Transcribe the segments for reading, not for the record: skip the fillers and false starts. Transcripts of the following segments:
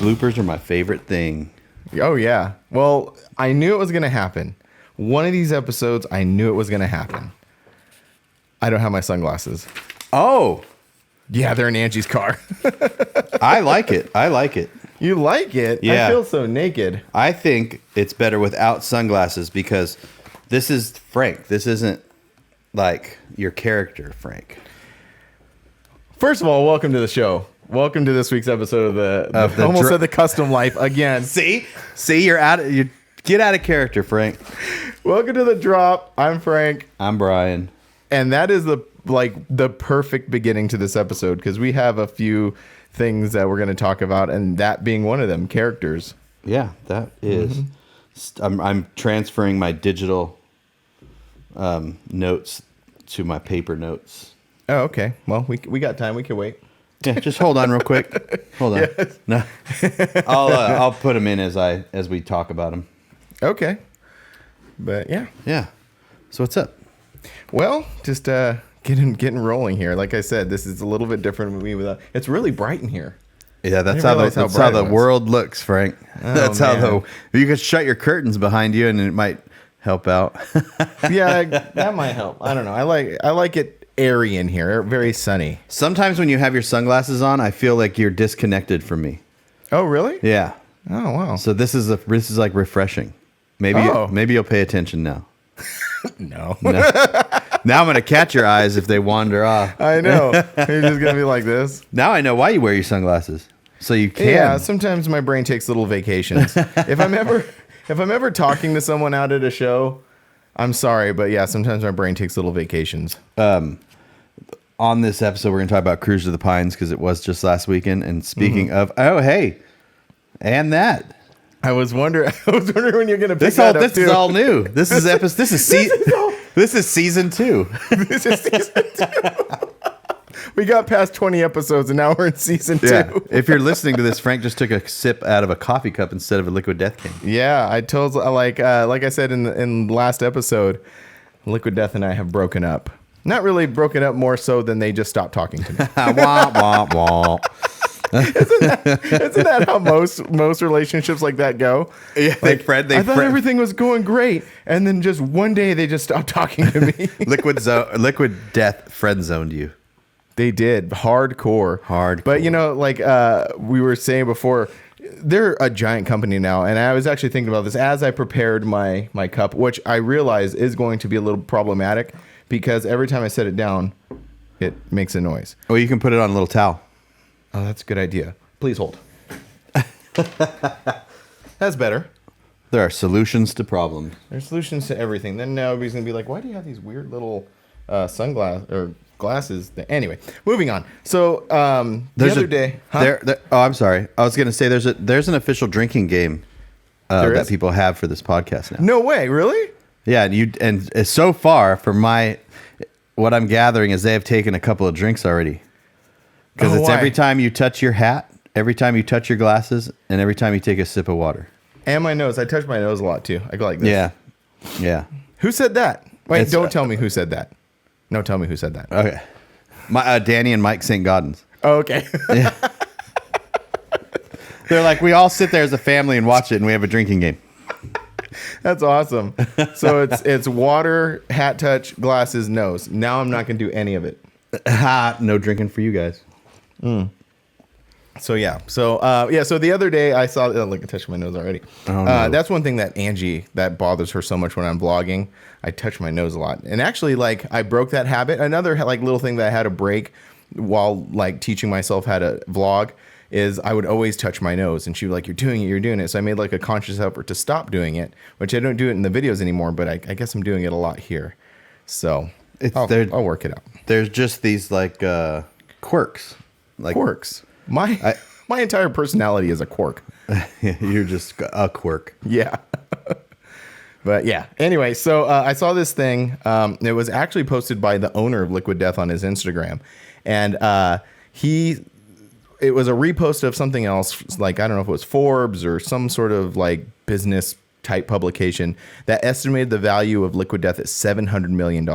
bloopers are my favorite thing. Oh, yeah. Well, I knew it was going to happen. One of these episodes, I knew it was going to happen. I don't have my sunglasses. Oh. Yeah, they're in Angie's car. I like it. I like it. You like it? Yeah. I feel so naked. I think it's better without sunglasses because this is Frank. This isn't like your character, Frank. First of all, welcome to the show. Welcome to this week's episode of the almost said the Kustom Life again. See, you're out. You get out of character, Frank. Welcome to the drop. I'm Frank. I'm Brian. And that is the perfect beginning to this episode because we have a few things that we're going to talk about, and that being one of them, characters. Yeah, that is. I'm transferring my digital notes to my paper notes. Oh, okay. Well, we got time. We can wait. Yeah, just hold on real quick. Hold on. Yes. No, I'll put them in as we talk about them. Okay. But yeah. Yeah. So what's up? Well, just getting rolling here. Like I said, this is a little bit different with me. It's really bright in here. Yeah, that's how the world looks, Frank. Oh, that's man. how you could shut your curtains behind you, and it might help out. Yeah, that might help. I don't know. I like it airy in here, very sunny. Sometimes when you have your sunglasses on, I feel like you're disconnected from me. Oh, really? Yeah. Oh, wow. So this is like refreshing. Maybe you'll pay attention now. No. Now I'm going to catch your eyes if they wander off. I know. You're just going to be like this. Now I know why you wear your sunglasses. So you can. Yeah, sometimes my brain takes little vacations. If I'm ever talking to someone out at a show, I'm sorry, but yeah, sometimes my brain takes little vacations. On this episode, we're going to talk about Cruise to the Pines because it was just last weekend. And speaking of, oh, hey, and that. I was wondering when you're going to pick that up. This is all new. This is season 2. This is season 2. We got past 20 episodes and now we're in season 2. Yeah. If you're listening to this, Frank just took a sip out of a coffee cup instead of a Liquid Death can. Yeah, I told like I said in the last episode, Liquid Death and I have broken up. Not really broken up, more so than they just stopped talking to me. Wah, wah, wah. Isn't that how most relationships like that go? Yeah, I thought everything was going great, and then just one day they just stopped talking to me. Liquid Death friend zoned you. They did hardcore. But like we were saying before, they're a giant company now, and I was actually thinking about this as I prepared my cup, which I realize is going to be a little problematic because every time I set it down, it makes a noise. Oh, you can put it on a little towel. Oh, that's a good idea. Please hold. That's better. There are solutions to problems. There's solutions to everything. Then now everybody's going to be like, why do you have these weird little sunglasses or glasses? Anyway, moving on. So the other day... Huh? Oh, I'm sorry. I was going to say there's an official drinking game that people have for this podcast now. No way. Really? Yeah. And so far, from what I'm gathering is they have taken a couple of drinks already. Because it's every time you touch your hat, every time you touch your glasses, and every time you take a sip of water. And my nose. I touch my nose a lot, too. I go like this. Yeah. Yeah. Who said that? Wait, don't tell me who said that. No, tell me who said that. Okay. Danny and Mike St. Gaudens. Oh, okay. Yeah. They're like, we all sit there as a family and watch it, and we have a drinking game. That's awesome. So it's water, hat touch, glasses, nose. Now I'm not going to do any of it. No drinking for you guys. So yeah. So the other day I saw look, I touched my nose already. Oh, no. That's one thing that Angie that bothers her so much when I'm vlogging. I touch my nose a lot, and actually like I broke that habit. Another like little thing that I had to break while like teaching myself how to vlog is I would always touch my nose, and she was like, you're doing it. So I made like a conscious effort to stop doing it, which I don't do it in the videos anymore, but I guess I'm doing it a lot here. So I'll work it out. There's just these like quirks. Like quirks. My entire personality is a quirk. You're just a quirk. Yeah. But yeah. Anyway, so I saw this thing. It was actually posted by the owner of Liquid Death on his Instagram, and it was a repost of something else. Like I don't know if it was Forbes or some sort of like business type publication that estimated the value of Liquid Death at $700 million.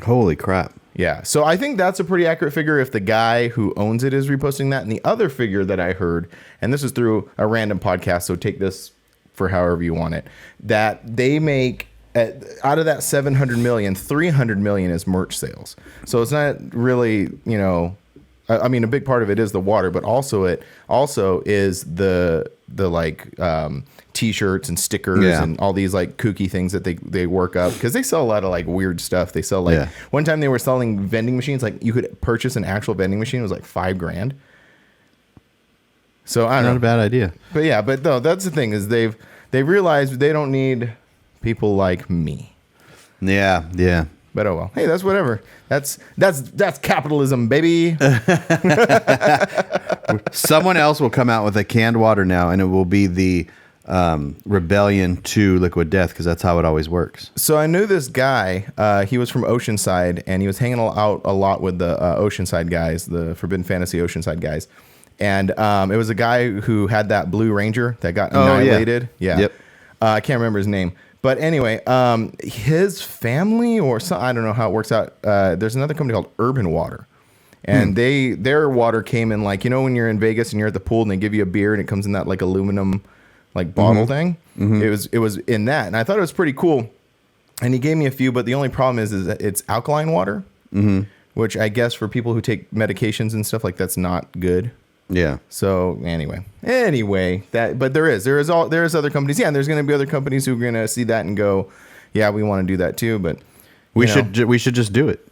Holy crap! Yeah. So I think that's a pretty accurate figure if the guy who owns it is reposting that. And the other figure that I heard, and this is through a random podcast, so take this for however you want it, that they make out of that 700 million, 300 million is merch sales. So it's not really, I mean, a big part of it is the water, but also is the like t-shirts and stickers and all these like kooky things that they work up, because they sell a lot of like weird stuff. They sell like one time they were selling vending machines, like you could purchase an actual vending machine. It was like $5,000. So I don't know. Not a bad idea. But yeah, but no, that's the thing is they've realized they don't need people like me. Yeah, yeah. But oh well. Hey, that's whatever. That's capitalism, baby. Someone else will come out with a canned water now, and it will be the rebellion to liquid death, because that's how it always works. So I knew this guy. He was from Oceanside, and he was hanging out a lot with the Oceanside guys, the Forbidden Fantasy Oceanside guys. And it was a guy who had that Blue Ranger that got annihilated. Yeah. Yep. I can't remember his name. But anyway, his family or some, I don't know how it works out. There's another company called Urban Water. And their water came in like, when you're in Vegas and you're at the pool and they give you a beer and it comes in that like aluminum like bottle thing. It was in that. And I thought it was pretty cool. And he gave me a few, but the only problem is that it's alkaline water, which I guess for people who take medications and stuff like that's not good. Yeah. So anyway, but there is other companies. Yeah. And there's going to be other companies who are going to see that and go, yeah, we want to do that too. But we should just do it.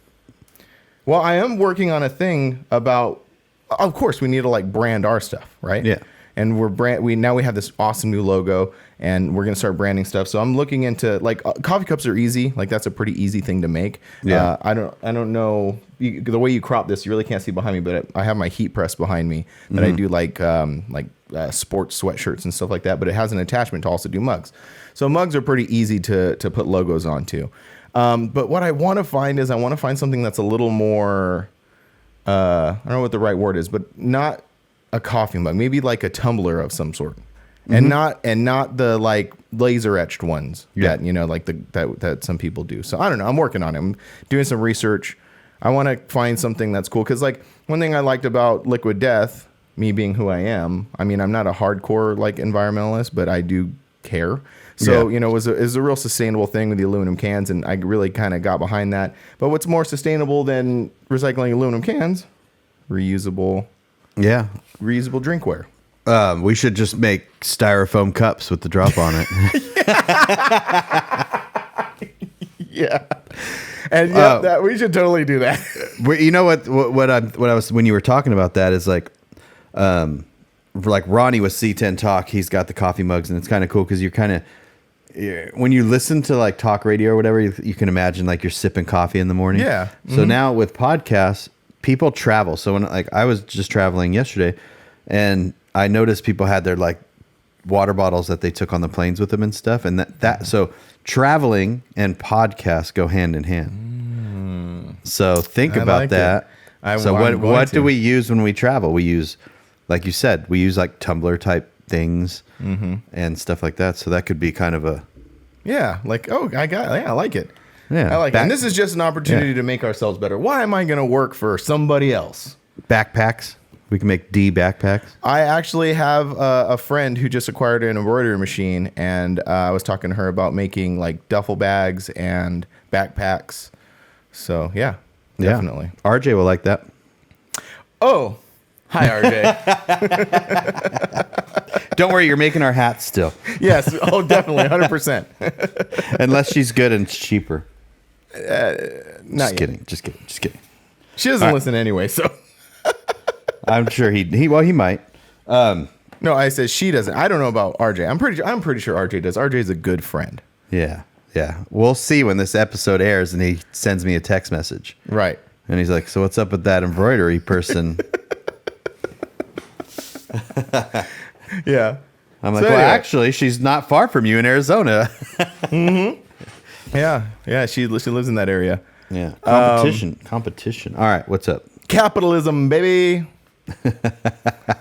Well, I am working on a thing about, of course we need to like brand our stuff, right? Yeah. And we have this awesome new logo, and we're going to start branding stuff. So I'm looking into like coffee cups are easy. Like that's a pretty easy thing to make. Yeah. I don't know the way you crop this, you really can't see behind me, but I have my heat press behind me that I do like sports sweatshirts and stuff like that, but it has an attachment to also do mugs. So mugs are pretty easy to put logos onto. But what I want to find is something that's a little more, I don't know what the right word is, but not a coffee mug, maybe like a tumbler of some sort, and not the like laser etched ones that like that some people do. So I don't know. I'm working on it. I'm doing some research. I want to find something that's cool, because like one thing I liked about Liquid Death, me being who I am, I mean, I'm not a hardcore like environmentalist, but I do care. So, it was a real sustainable thing with the aluminum cans, and I really kind of got behind that. But what's more sustainable than recycling aluminum cans? Reusable drinkware. We should just make styrofoam cups with the drop on it. Yeah. And that we should totally do that. You know what I was, when you were talking about that, is like Ronnie with C10 Talk, he's got the coffee mugs, and it's kind of cool because you're kind of, when you listen to like talk radio or whatever, you can imagine like you're sipping coffee in the morning. Yeah. So now with podcasts, people travel. So when like I was just traveling yesterday, and I noticed people had their like water bottles that they took on the planes with them and stuff, and so traveling and podcasts go hand in hand. So think about that. So what do we use when we travel? We use, like you said, we use like tumbler type things and stuff like that. So that could be kind of a I like it. Yeah, I like it. And this is just an opportunity to make ourselves better. Why am I going to work for somebody else? Backpacks. We can make backpacks. I actually have a friend who just acquired an embroidery machine, and I was talking to her about making like duffel bags and backpacks. So yeah, definitely. RJ will like that. Oh, hi RJ. Don't worry, you're making our hats still. Yes. Oh, definitely, 100%. Unless she's good and it's cheaper. Just kidding. She doesn't listen anyway, so. I'm sure he might. No, I said she doesn't. I don't know about RJ. I'm pretty sure RJ does. RJ's a good friend. Yeah. We'll see when this episode airs and he sends me a text message. Right. And he's like, "So what's up with that embroidery person?" Yeah. I'm like, "Well, actually, she's not far from you in Arizona." Yeah. She lives in that area. Yeah. Competition. All right. What's up? Capitalism, baby.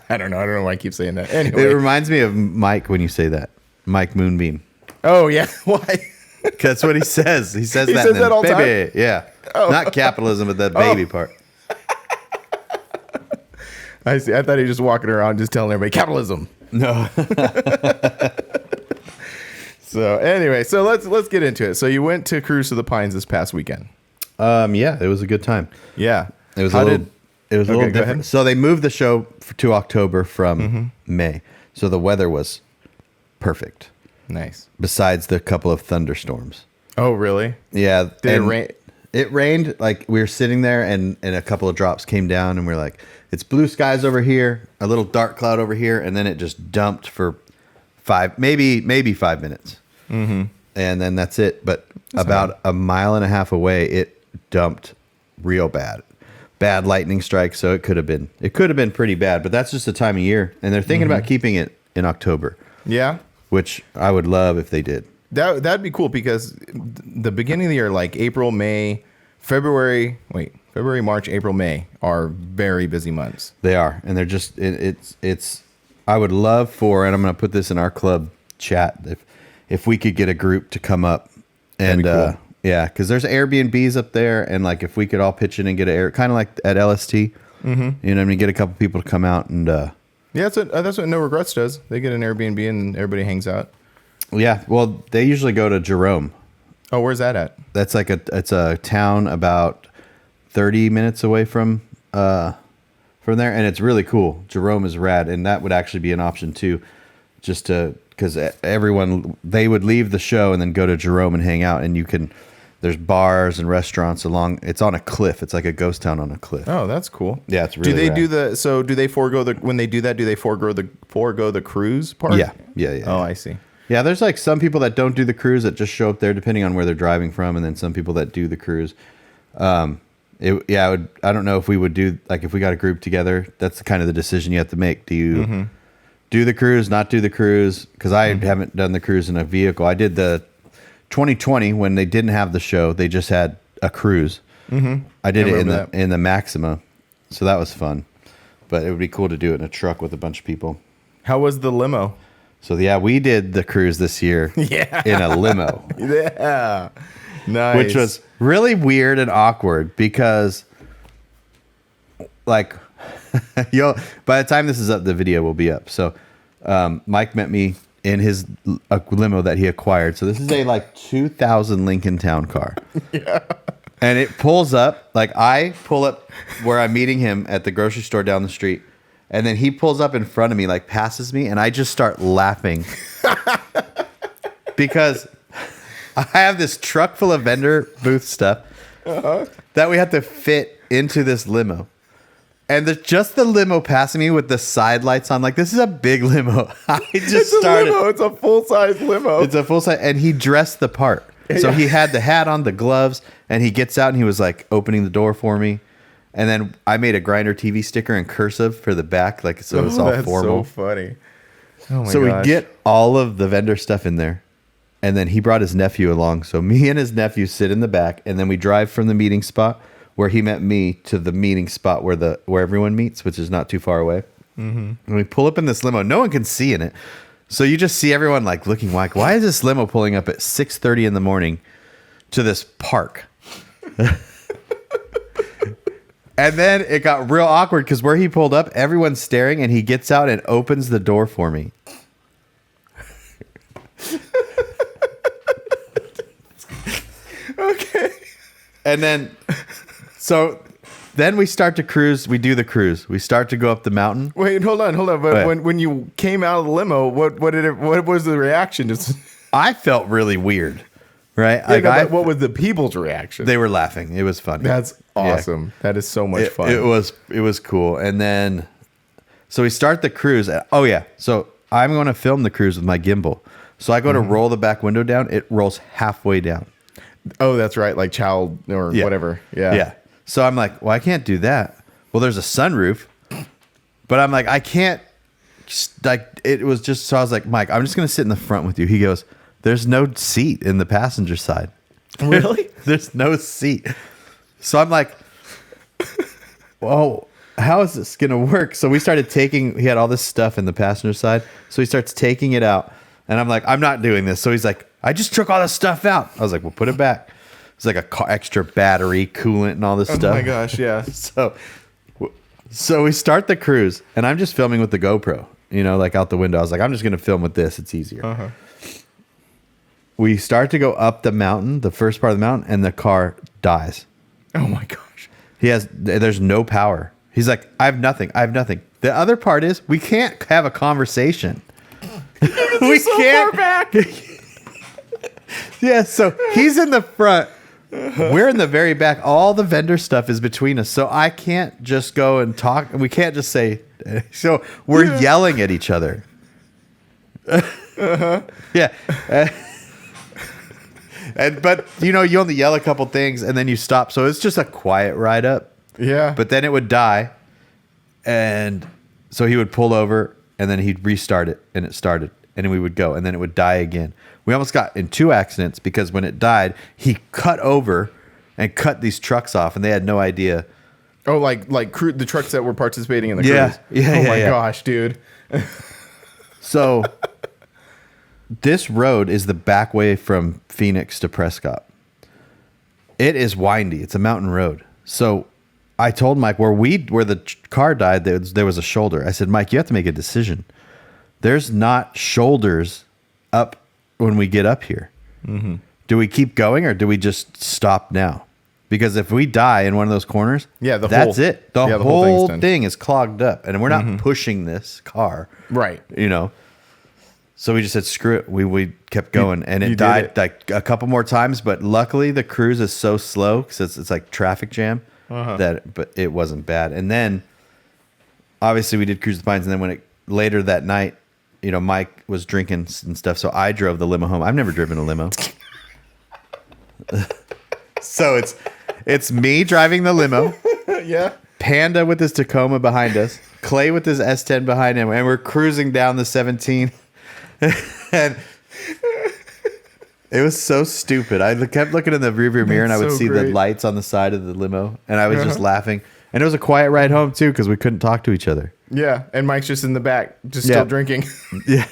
I don't know why I keep saying that. Anyway, it reminds me of Mike when you say that. Mike Moonbeam. Oh yeah. Why? That's what he says. He says that all the time. Yeah. Not capitalism, but the baby part. I see. I thought he was just walking around just telling everybody capitalism. No. So anyway, so let's get into it. So you went to Cruise to the Pines this past weekend. Yeah, it was a good time. Yeah. It was a little go different. ahead. So they moved the show to October from May. So the weather was perfect. Nice. Besides the couple of thunderstorms. Oh, really? Yeah. Did it rain? It rained. Like we were sitting there and a couple of drops came down and we are like, it's blue skies over here, a little dark cloud over here. And then it just dumped for maybe 5 minutes. Mm-hmm. And then that's it. But about a mile and a half away, it dumped real bad. Bad lightning strike. So it could have been pretty bad, but that's just the time of year. And they're thinking about keeping it in October. Yeah. Which I would love if they did. That'd be cool because the beginning of the year, like April, May, February, March, April, May are very busy months. They are. And they're just, it's, I would love for, and I'm going to put this in our club chat, if we could get a group to come up and, cool. yeah, because there's Airbnbs up there. And like, if we could all pitch in and get kind of like at LST, you know what I mean? Get a couple people to come out and, yeah, that's what No Regrets does. They get an Airbnb and everybody hangs out. yeah. Well, they usually go to Jerome. Oh, where's that at? That's like it's a town about 30 minutes away from there. And it's really cool. Jerome is rad. And that would actually be an option too, just to, because they would leave the show and then go to Jerome and hang out. And there's bars and restaurants it's on a cliff. It's like a ghost town on a cliff. Oh, that's cool. Yeah, it's really rad. Do they forego when they do that, do they forego the cruise part? Yeah. Oh, I see. Yeah, there's like some people that don't do the cruise that just show up there depending on where they're driving from. And then some people that do the cruise. I don't know if we would do, like if we got a group together, that's kind of the decision you have to make. Do you do the cruise, not do the cruise? Because I haven't done the cruise in a vehicle. I did the 2020 when they didn't have the show. They just had a cruise. I did it in the Maxima. So that was fun. But it would be cool to do it in a truck with a bunch of people. How was the limo? So yeah, we did the cruise this year in a limo. Yeah. Nice. Which was really weird and awkward because like by the time this is up, the video will be up. So Mike met me in his limo that he acquired. So this is a like 2000 Lincoln Town car. Yeah. And it pulls up, like I pull up where I'm meeting him at the grocery store down the street. And then he pulls up in front of me, like passes me, and I just start laughing because I have this truck full of vendor booth stuff that we have to fit into this limo. And just the limo passing me with the side lights on, like this is a big limo. It's a full-size limo. It's a full-size, and he dressed the part. So he had the hat on, the gloves, and he gets out and he was like opening the door for me. And then I made a Grinder TV sticker in cursive for the back, like so it's all formal. That's so funny. Oh my so gosh. we get all of the vendor stuff in there, and then he brought his nephew along. So me and his nephew sit in the back, and then we drive from the meeting spot where he met me to the meeting spot where everyone meets, which is not too far away. And we pull up in this limo. No one can see in it, so you just see everyone like looking like, why is this limo pulling up at 6:30 in the morning to this park? And then it got real awkward because where he pulled up, everyone's staring, and he gets out and opens the door for me. Okay. And then we start to cruise. We do the cruise. We start to go up the mountain. Wait, hold on. But when you came out of the limo, what was the reaction? I felt really weird. Right? Yeah, what was the people's reaction? They were laughing. It was funny. That's awesome. Yeah. That is so much fun. It was cool. And then, so we start the cruise. Oh yeah. So I'm going to film the cruise with my gimbal. So I go to roll the back window down. It rolls halfway down. Oh, that's right. Like child or whatever. Yeah. Yeah. So I'm like, well, I can't do that. Well, there's a sunroof, but I'm like, I can't. Like it was just. So I was like, Mike, I'm just going to sit in the front with you. He goes, there's no seat in the passenger side. Really? There's no seat. So I'm like, whoa, how is this going to work? So we started he had all this stuff in the passenger side. So he starts taking it out. And I'm like, I'm not doing this. So he's like, I just took all this stuff out. I was like, well, put it back. It's like a extra battery, coolant, and all this stuff. Oh my gosh, yeah. So we start the cruise, and I'm just filming with the GoPro, like out the window. I was like, I'm just going to film with this. It's easier. Uh-huh. We start to go up the mountain, the first part of the mountain, and the car dies. Oh my gosh. There's no power. He's like, I have nothing. The other part is we can't have a conversation. We so can't. Far back. Yeah, so he's in the front. We're in the very back. All the vendor stuff is between us. So I can't just go and talk. We can't just say. So we're yelling at each other. Uh-huh. Yeah. But you only yell a couple things and then you stop. So it's just a quiet ride up. Yeah. But then it would die. And so he would pull over and then he'd restart it and it started. And then we would go and then it would die again. We almost got in 2 accidents because when it died, he cut over and cut these trucks off, and they had no idea. Oh, like the trucks that were participating in the Yeah. cruise. Yeah. Oh yeah, my yeah. gosh, dude. So this road is the back way from Phoenix to Prescott. It is windy. It's a mountain road. So I told Mike where the car died, there was a shoulder. I said, Mike, you have to make a decision. There's not shoulders up when we get up here. Mm-hmm. Do we keep going or do we just stop now? Because if we die in one of those corners, that's it. The whole thing is clogged up, and we're not pushing this car, right? So we just said screw it. We kept going, and it died like a couple more times. But luckily, the cruise is so slow because it's like traffic jam but it wasn't bad. And then obviously we did Cruise the Pines, and then later that night, Mike was drinking and stuff, so I drove the limo home. I've never driven a limo. So it's me driving the limo. Yeah. Panda with his Tacoma behind us. Clay with his S10 behind him. And we're cruising down the 17. And it was so stupid. I kept looking in the rearview mirror and I would see the lights on the side of the limo. And I was just laughing. And it was a quiet ride home, too, because we couldn't talk to each other. Yeah, and Mike's just in the back, still drinking. Yeah.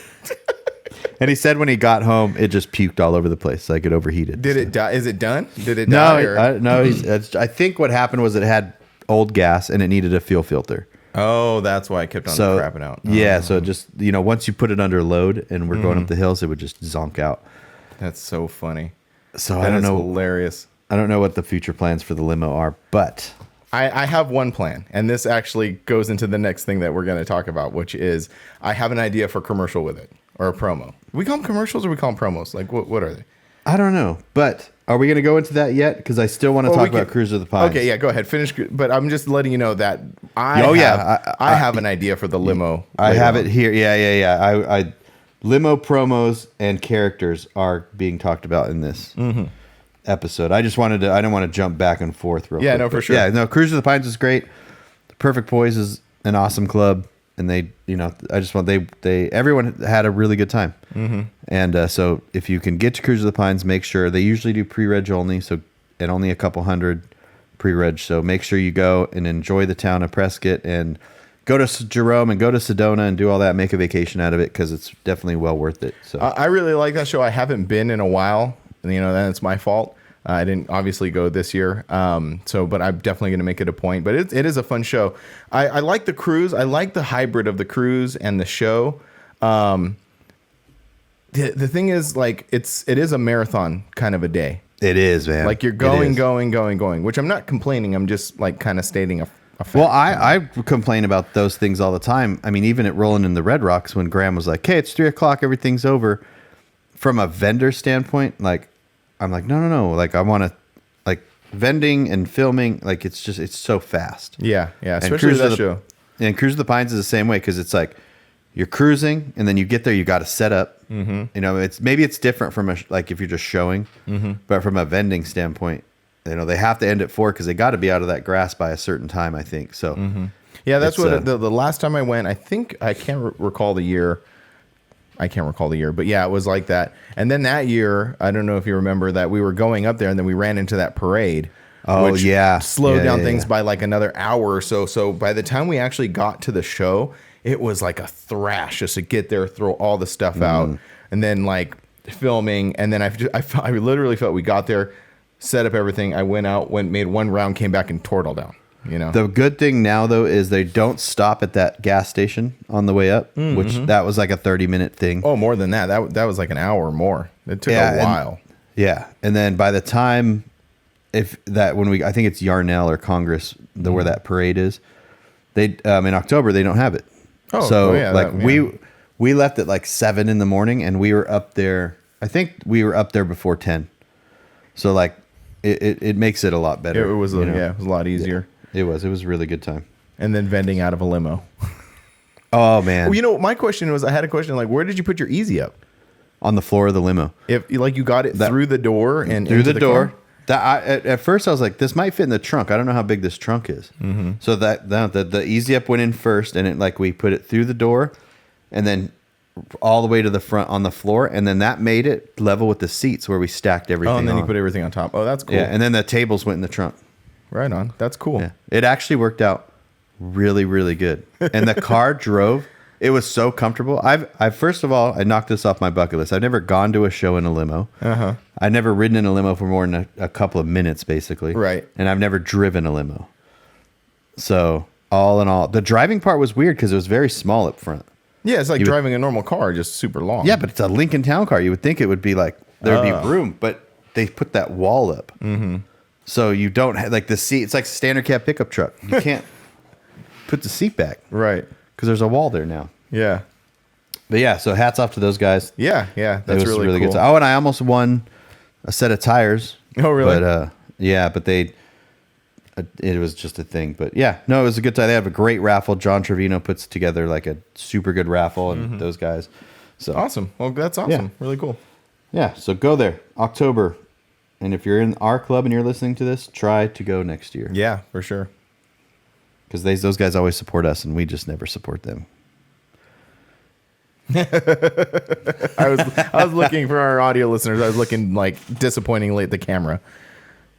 And he said when he got home, it just puked all over the place, like it overheated. Did it die? Is it done? Did it die? No. I think what happened was it had old gas and it needed a fuel filter. Oh, that's why I kept on crapping out. Yeah, so it just, once you put it under load and we're going up the hills, it would just zonk out. That's so funny. So I don't know. Hilarious. I don't know what the future plans for the limo are, but I have one plan, and this actually goes into the next thing that we're going to talk about, which is I have an idea for a commercial with it, or a promo. We call them commercials or we call them promos? Like, what are they? I don't know, but are we going to go into that yet? Because I still want to talk about Cruise of the Pines. Okay, yeah, go ahead. Finish. But I'm just letting you know that I have an idea for the limo. I have it here. Yeah. I limo promos and characters are being talked about in this episode. I don't want to jump back and forth real quick. Yeah, no, for sure. Yeah, no, Cruise of the Pines is great. Perfect Boys is an awesome club. And everyone had a really good time. Mm-hmm. And so if you can get to Cruise of the Pines, make sure they usually do pre-reg only. And only a couple hundred pre-reg. So make sure you go and enjoy the town of Prescott and go to Jerome and go to Sedona and do all that. Make a vacation out of it because it's definitely well worth it. So I really like that show. I haven't been in a while. That's my fault. I didn't obviously go this year, but I'm definitely going to make it a point. But it is a fun show. I like the cruise. I like the hybrid of the cruise and the show. The thing is, like, it is a marathon kind of a day. It is, man. Like you're going, which I'm not complaining. I'm just like kind of stating a fact. Well, I complain about those things all the time. I mean, even at Rolling in the Red Rocks when Graham was like, "Hey, it's 3:00, everything's over." From a vendor standpoint, like, I'm like, no. Like, I want to, like, vending and filming, like, it's so fast. Yeah. Especially that show. And Cruise of the Pines is the same way because it's like you're cruising and then you get there, you got to set up. Mm-hmm. Maybe it's different from like if you're just showing, but from a vending standpoint, they have to end at 4 because they got to be out of that grass by a certain time, I think. So, yeah, that's what the last time I went. I think I can't recall the year. But yeah, it was like that. And then that year, I don't know if you remember that we were going up there and then we ran into that parade. Oh, which yeah. slowed down things by like another hour or so. So by the time we actually got to the show, it was like a thrash just to get there, throw all the stuff out, and then like filming. And then I literally felt we got there. set up everything. I went out, made one round, came back and tore it all down. The good thing now though is they don't stop at that gas station on the way up, which that was like a 30-minute thing. Oh, more than that. That was like an hour or more. It took a while. And then by the time I think it's Yarnell or Congress, where that parade is, they in October they don't have it. We left at like 7 in the morning and we were up there. I think we were up there before 10. So like it makes it a lot better. It was it was a lot easier. It was a really good time. And then vending out of a limo. Oh man. Well, my question was, I had a question like, where did you put your Easy Up? On the floor of the limo. If like you got it through the door and through into the door. Car? At first I was like, this might fit in the trunk. I don't know how big this trunk is. Mm-hmm. So the Easy Up went in first, and we put it through the door, and then all the way to the front on the floor, and then that made it level with the seats where we stacked everything. Oh, and then you put everything on top. Oh, that's cool. Yeah, and then the tables went in the trunk. Right on. That's cool. Yeah. It actually worked out really, really good. And the car drove. It was so comfortable. First of all, I knocked this off my bucket list. I've never gone to a show in a limo. Uh-huh. I've never ridden in a limo for more than a couple of minutes, basically. Right. And I've never driven a limo. So all in all, the driving part was weird because it was very small up front. Yeah, it's like driving a normal car, just super long. Yeah, but it's a Lincoln Town Car. You would think it would be like there'd be room, but they put that wall up. Mm-hmm. So you don't have like the seat. It's like a standard cab pickup truck. You can't put the seat back. Right. Because there's a wall there now. Yeah. But yeah, so hats off to those guys. Yeah. That's really cool. Good. Oh, and I almost won a set of tires. Oh, really? But it was just a thing. But yeah, no, it was a good time. They have a great raffle. John Trevino puts together like a super good raffle, and those guys. So awesome. Well, that's awesome. Yeah. Really cool. Yeah. So go there, October. And if you're in our club and you're listening to this, try to go next year. Yeah, for sure. Because those guys always support us, and we just never support them. I was looking for our audio listeners. I was looking like disappointingly at the camera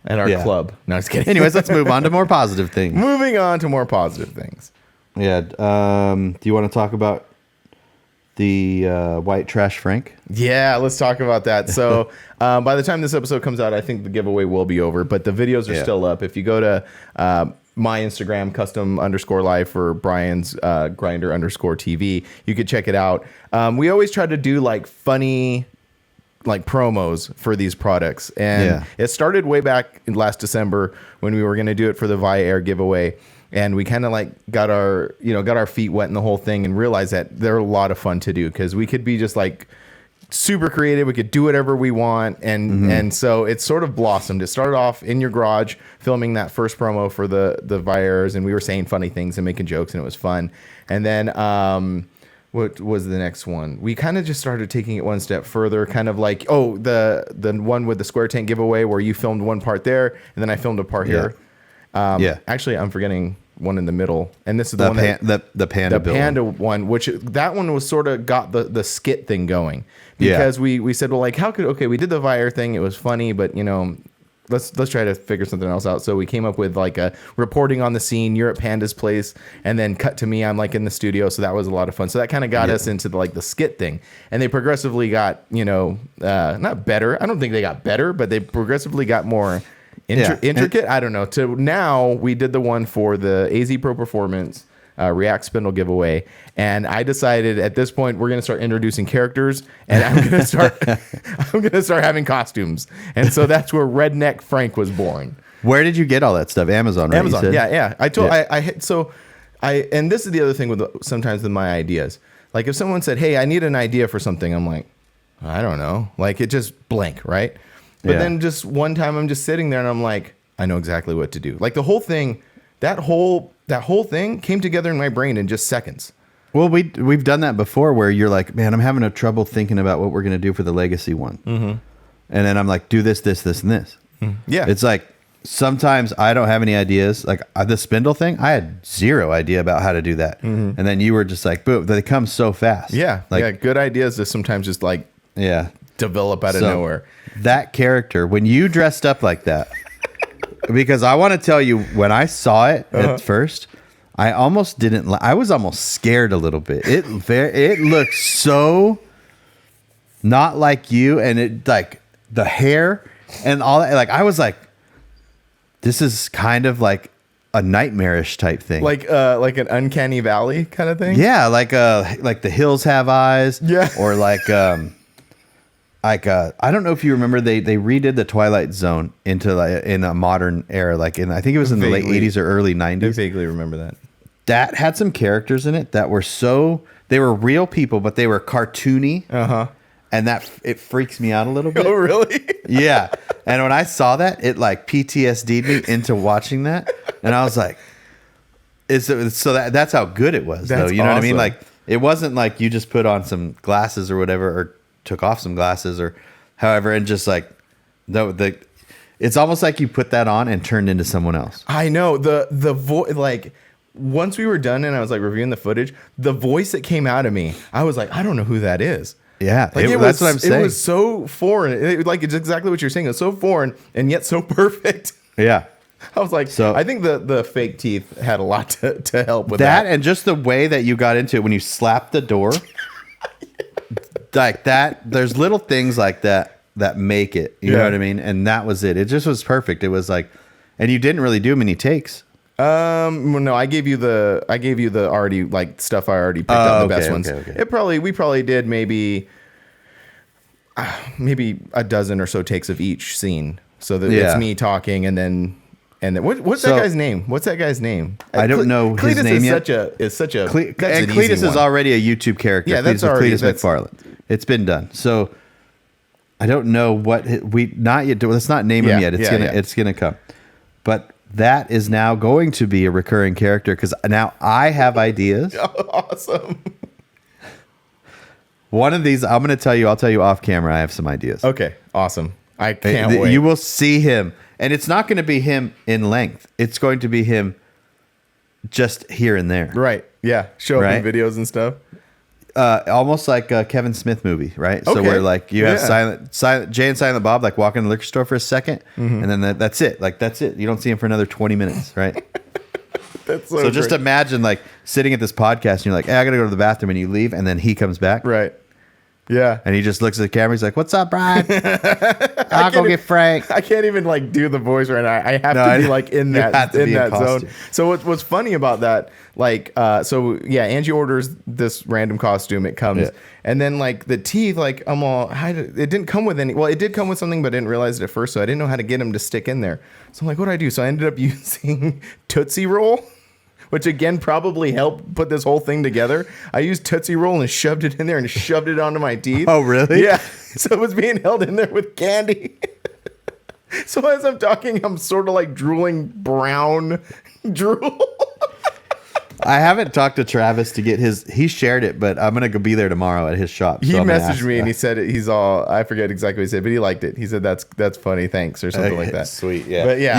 at our club. No, just kidding. Anyways, let's move on to more positive things. Moving on to more positive things. Yeah. Do you want to talk about the white trash Frank? Yeah, let's talk about that. So by the time this episode comes out, I think the giveaway will be over, but the videos are still up. If you go to my Instagram, Kustom_life, or Brian's Grinder_TV, you could check it out. We always try to do like funny like promos for these products, and it started way back in last December when we were going to do it for the Via Air giveaway. And we kind of like got our feet wet in the whole thing and realized that they're a lot of fun to do because we could be just like super creative. We could do whatever we want. And so it sort of blossomed. It started off in your garage filming that first promo for the Viers, and we were saying funny things and making jokes, and it was fun. And then what was the next one? We kind of just started taking it one step further, kind of like, the one with the square tank giveaway where you filmed one part there and then I filmed a part here. Actually, I'm forgetting one in the middle, and this is the one the panda one, which that one was sort of got the skit thing going because we said, well, like we did the Vier thing, it was funny, but let's try to figure something else out. So we came up with like a reporting on the scene. You're at Panda's place, and then cut to me. I'm like in the studio, so that was a lot of fun. So that kind of got us into the skit thing, and they progressively got not better. I don't think they got better, but they progressively got more. Intricate, I don't know. To now, we did the one for the AZ Pro Performance React Spindle giveaway, and I decided at this point we're going to start introducing characters, and I'm going to start having costumes, and so that's where Redneck Frank was born. Where did you get all that stuff? Amazon, right? Amazon, yeah. And this is the other thing with sometimes with my ideas. Like if someone said, "Hey, I need an idea for something," I'm like, I don't know. Like it just blank, right? But then just one time I'm just sitting there and I'm like, I know exactly what to do. Like the whole thing, that whole thing came together in my brain in just seconds. Well, we've done that before where you're like, man, I'm having a trouble thinking about what we're going to do for the Legacy one. Mm-hmm. And then I'm like, do this, this, this, and this. Mm-hmm. Yeah. It's like sometimes I don't have any ideas. Like the spindle thing, I had zero idea about how to do that. Mm-hmm. And then you were just like, boom, they come so fast. Yeah. Like good ideas just sometimes just like develop out of nowhere. That character, when you dressed up like that, because I want to tell you, when I saw it at first, I almost didn't. I was almost scared a little bit. It looked so not like you, and it like the hair and all that. Like I was like, this is kind of like a nightmarish type thing. Like an uncanny valley kind of thing. Yeah, like The Hills Have Eyes. Yeah. Or like I don't know if you remember they redid the Twilight Zone into like in a modern era, like I think it was in the late 80s or early 90s. I vaguely remember that. That had some characters in it that were they were real people, but they were cartoony. And it freaks me out a little bit. Oh, really? Yeah. And when I saw that, it like PTSD'd me into watching that. And I was like, that's how good it was, though. You know what I mean? Like, it wasn't like you just put on some glasses or whatever, or took off some glasses or however, and just like, it's almost like you put that on and turned into someone else. I know. The voice, like, once we were done and I was like reviewing the footage, the voice that came out of me, I was like, I don't know who that is. Yeah, like that's what I'm saying. It was so foreign. It's exactly what you're saying. It's so foreign and yet so perfect. Yeah. I was like, so I think the fake teeth had a lot to help with that. And just the way that you got into it when you slapped the door. Like that, there's little things like that make it. You know what I mean? And that was it. It just was perfect. It was like, and you didn't really do many takes. No, I gave you the already like stuff I already picked out the best ones. Okay. We probably did maybe a dozen or so takes of each scene. So that it's me talking and then what's that guy's name? What's that guy's name? I don't know his Cletus name yet. Cletus is already a YouTube character. Yeah, that's already Cletus McFarland. It's been done. So I don't know what not yet. Let's not name him yet. It's gonna come. But that is now going to be a recurring character because now I have ideas. Awesome. One of these, I'm going to tell you. I'll tell you off camera. I have some ideas. Okay, awesome. I can't wait. You will see him, and it's not going to be him in length. It's going to be him just here and there. Right. Yeah. Show up in videos and stuff. Almost like a Kevin Smith movie, right? So where like you have silent Jay and Silent Bob like walk in the liquor store for a second, and then that's it. Like that's it. You don't see him for another 20 minutes, right? That's so just imagine like sitting at this podcast and you're like, hey, I gotta go to the bathroom, and you leave, and then he comes back, right? Yeah, and he just looks at the camera. He's like, "What's up, Brian? I'll go get Frank." I can't even like do the voice right now. I have to be like in that zone. So what's funny about that? Like, Angie orders this random costume. It comes, and then like the teeth, like it didn't come with any. Well, it did come with something, but I didn't realize it at first, so I didn't know how to get them to stick in there. So I'm like, what do I do? So I ended up using Tootsie Roll, which again probably helped put this whole thing together. I used Tootsie Roll and shoved it in there and shoved it onto my teeth. Oh, really? Yeah. So it was being held in there with candy. So as I'm talking, I'm sort of like drooling brown drool. I haven't talked to Travis to get he shared it, but I'm going to go be there tomorrow at his shop. He messaged me and he said I forget exactly what he said, but he liked it. He said, that's funny. Thanks. Or something like that. Sweet. Yeah. But yeah.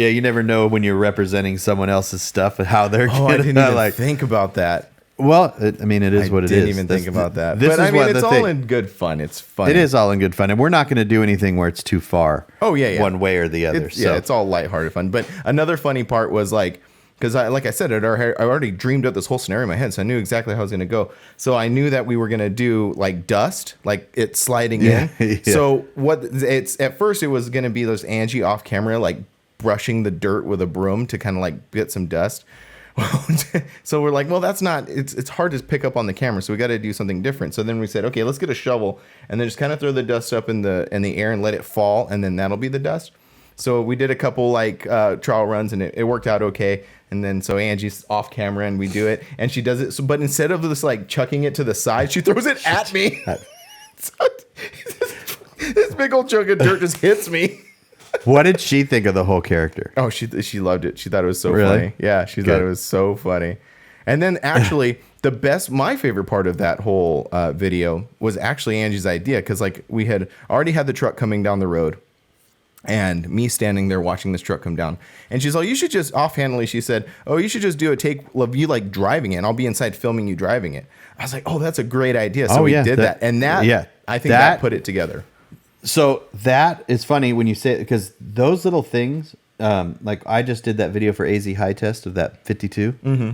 You never know when you're representing someone else's stuff and how they're I didn't even think about that. Well, it is what it is. I didn't even think about that. But it's all in good fun. It's fun. It is all in good fun. And we're not going to do anything where it's too far. Oh, yeah. One way or the other. It's all lighthearted fun. But another funny part was like, because like I said, I already dreamed up this whole scenario in my head, so I knew exactly how I was going to go. So I knew that we were going to do like dust, like it sliding in. Yeah. So at first it was going to be those Angie off camera, like brushing the dirt with a broom to kind of like get some dust. So we're like, well, that's not. It's hard to pick up on the camera, so we got to do something different. So then we said, okay, let's get a shovel and then just kind of throw the dust up in the air and let it fall, and then that'll be the dust. So we did a couple like trial runs, and it worked out okay. And then so Angie's off camera and we do it, and she does it. So, but instead of this like chucking it to the side, she throws it at me. So, this big old chunk of dirt just hits me. What did she think of the whole character? Oh, she loved it. She thought it was so funny. Yeah, she thought it was so funny. And then actually, my favorite part of that whole video was actually Angie's idea, because like we had already had the truck coming down the road. And me standing there watching this truck come down. And she's like, you should just, offhandedly, she said, oh, you should just do a take of you like driving it. And I'll be inside filming you driving it. I was like, oh, that's a great idea. So we did that. And I think that put it together. So that is funny when you say it, because those little things, like I just did that video for AZ High Test of that 52. Mm-hmm.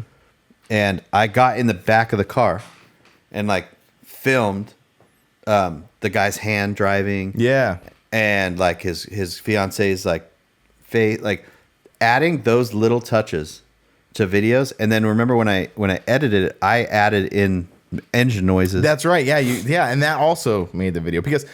And I got in the back of the car and like filmed the guy's hand driving. Yeah. and like his fiance's like face, like adding those little touches to videos. And then remember when I edited it, I added in engine noises. That's right. Yeah, and that also made the video because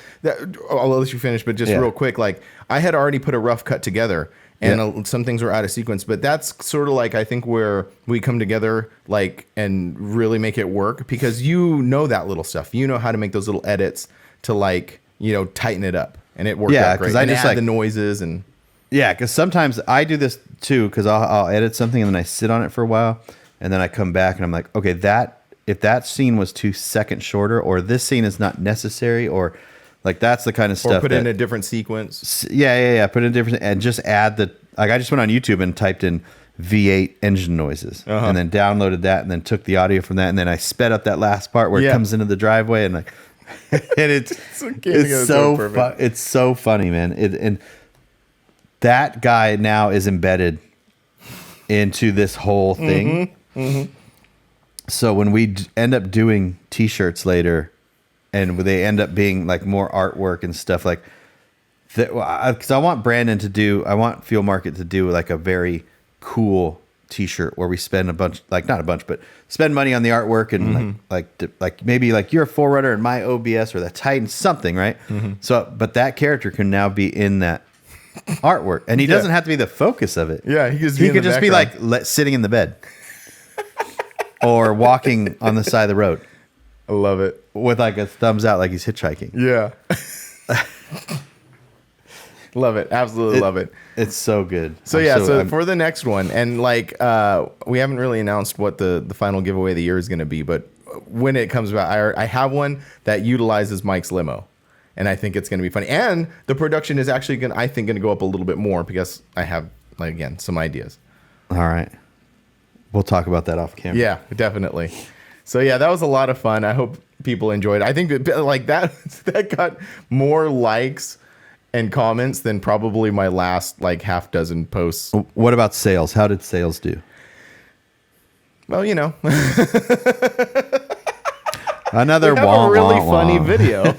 I'll let you finish, but just real quick, like I had already put a rough cut together, and some things were out of sequence, but that's sort of like I think where we come together, like, and really make it work because you know that little stuff, you know how to make those little edits to like tighten it up, and it worked out great. Because I just add like the noises and because sometimes I do this too because I'll edit something and then I sit on it for a while and then I come back and I'm like, okay, if that scene was 2 seconds shorter, or this scene is not necessary, or like that's the kind of stuff. Or put it in a different sequence. Yeah. Put it in different and just add I just went on YouTube and typed in V8 engine noises and then downloaded that and then took the audio from that and then I sped up that last part where it comes into the driveway and like and it's so funny, man. And that guy now is embedded into this whole thing. So when we end up doing T-shirts later, and they end up being like more artwork and stuff like that, because I want Field Market to do like a very cool T-shirt where we spend spend money on the artwork and like maybe like you're a Forerunner and my OBS or the Titan something, right? So, but that character can now be in that artwork, and he doesn't have to be the focus of it. Yeah, he could just be like sitting in the bed. Or walking on the side of the road. I love it. With like a thumbs out like he's hitchhiking. Yeah. Love it. Absolutely love it. It's so good. So for the next one, and like we haven't really announced what the final giveaway of the year is going to be, but when it comes about, I have one that utilizes Mike's limo. And I think it's going to be funny. And the production is actually going to go up a little bit more because I have, like, again, some ideas. All right. We'll talk about that off camera. Yeah, definitely. So yeah, that was a lot of fun. I hope people enjoyed it. I think that like that got more likes and comments than probably my last like half dozen posts. What about sales? How did sales do? Well, another really funny video.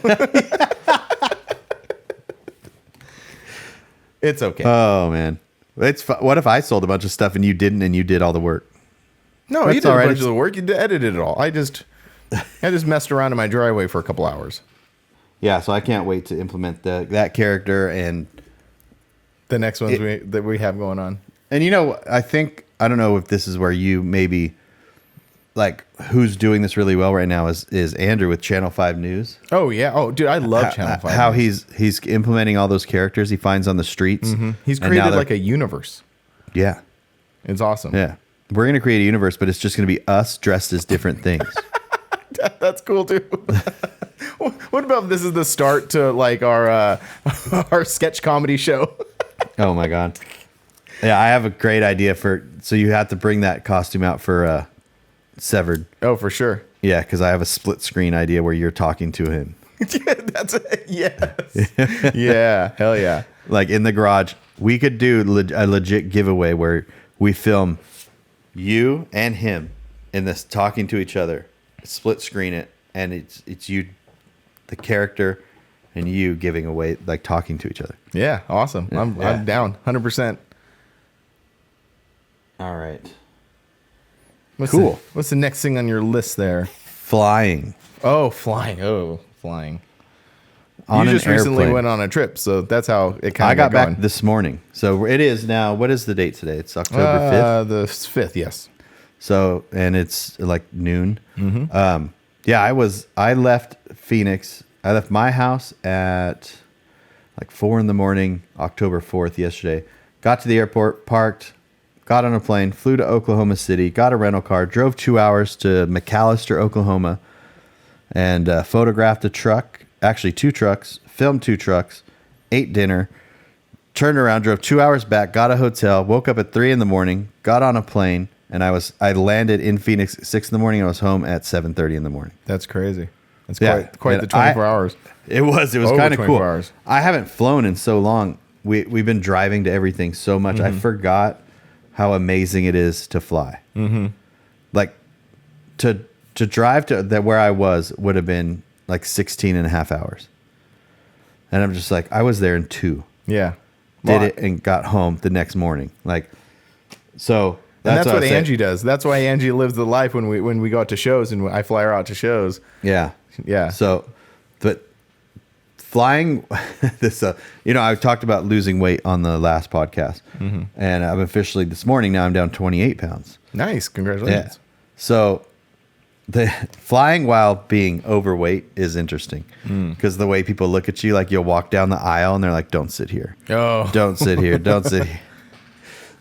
It's okay. Oh man, what if I sold a bunch of stuff and you didn't, and you did all the work? No, you did a bunch of the work. You edited it all. I just messed around in my driveway for a couple hours. Yeah, so I can't wait to implement that character and the next ones that we have going on. And I don't know if this is where you maybe like who's doing this really well right now is Andrew with Channel 5 News. Oh yeah. Oh dude, I love Channel 5. How he's implementing all those characters he finds on the streets. He's created like a universe. Yeah. It's awesome. Yeah. We're going to create a universe, but it's just going to be us dressed as different things. That's cool too. What about this is the start to like our sketch comedy show? Oh my God. Yeah, I have a great idea so you have to bring that costume out for Severed. Oh, for sure. Yeah, because I have a split screen idea where you're talking to him. Yes. Yeah, hell yeah. Like in the garage, we could do a legit giveaway where we film you and him in this talking to each other, split screen it, and it's you, the character, and you giving away, like talking to each other. Yeah, awesome. Yeah, I'm down 100%. All right. Cool. What's the next thing on your list there? Flying. Oh, flying. You On just recently airplane. went on a trip, so that's how it kind of I got back this morning. So it is now, what is the date today? It's October 5th? The 5th, yes. So, and it's like noon. I left Phoenix. I left my house at like 4 a.m, October 4th yesterday. Got to the airport, parked, got on a plane, flew to Oklahoma City, got a rental car, drove 2 hours to McAlester, Oklahoma, and photographed a truck, actually 2 trucks, filmed 2 trucks, ate dinner, turned around, drove 2 hours back, got a hotel, woke up at 3 a.m, got on a plane, and I landed in Phoenix at 6 a.m. and I was home at 7:30 a.m. That's crazy. That's quite the 24 hours. It was Over kind of cool. Hours. I haven't flown in so long. We've been driving to everything so much. I forgot how amazing it is to fly. Like to drive to where I was would have been like 16 and a half hours. And I'm just like, I was there in 2. Yeah. Did it and got home the next morning. Like, so that's what Angie does. That's why Angie lives the life when we go out to shows and I fly her out to shows. Yeah. Yeah. So, but flying, this, I talked about losing weight on the last podcast, and I'm officially this morning. Now I'm down 28 pounds. Nice. Congratulations. Yeah. So the flying while being overweight is interesting because the way people look at you, like you'll walk down the aisle and they're like, don't sit here. Oh, Don't sit here. Don't sit here.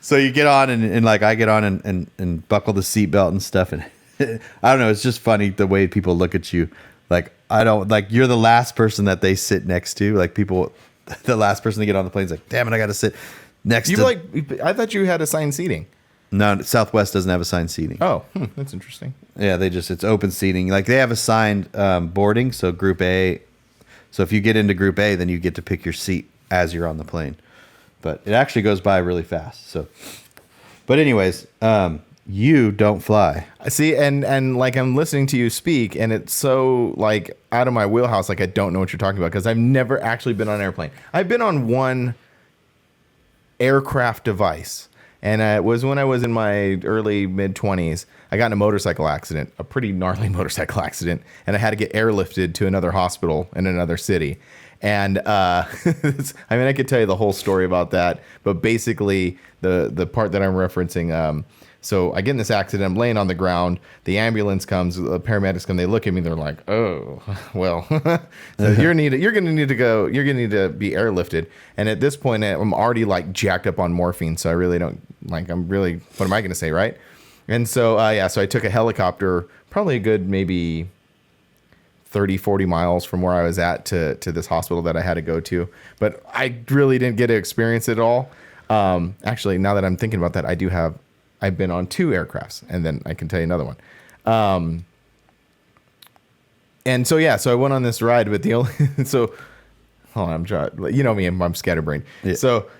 So you get on and like I get on and buckle the seatbelt and stuff. And I don't know. It's just funny the way people look at you. Like, I don't like you're the last person that they sit next to. Like people, the last person to get on the plane is like, damn it, I got to sit next to. I thought you had assigned seating. No, Southwest doesn't have assigned seating. Oh, that's interesting. Yeah, it's open seating. Like they have assigned boarding, so Group A. So if you get into Group A, then you get to pick your seat as you're on the plane. But it actually goes by really fast. So, but anyways, you don't fly. See, and like I'm listening to you speak, and it's so like out of my wheelhouse. Like I don't know what you're talking about because I've never actually been on an airplane. I've been on one aircraft device. And it was when I was in my early mid-20s. I got in a motorcycle accident, a pretty gnarly motorcycle accident, and I had to get airlifted to another hospital in another city. And I mean, I could tell you the whole story about that, but basically the part that I'm referencing. So I get in this accident. I'm laying on the ground. The ambulance comes. The paramedics come. They look at me. They're like, "Oh, well, so you're gonna need to go. You're gonna need to be airlifted." And at this point, I'm already like jacked up on morphine. So I really don't like. I'm really. What am I gonna say, right? And so so I took a helicopter, probably a good maybe 30, 40 miles from where I was at to this hospital that I had to go to. But I really didn't get to experience it all. Actually, now that I'm thinking about that, I've been on 2 aircrafts, and then I can tell you another one. And so I went on this ride, but the only hold on, I'm trying. You know me, I'm scatterbrained. Yeah. So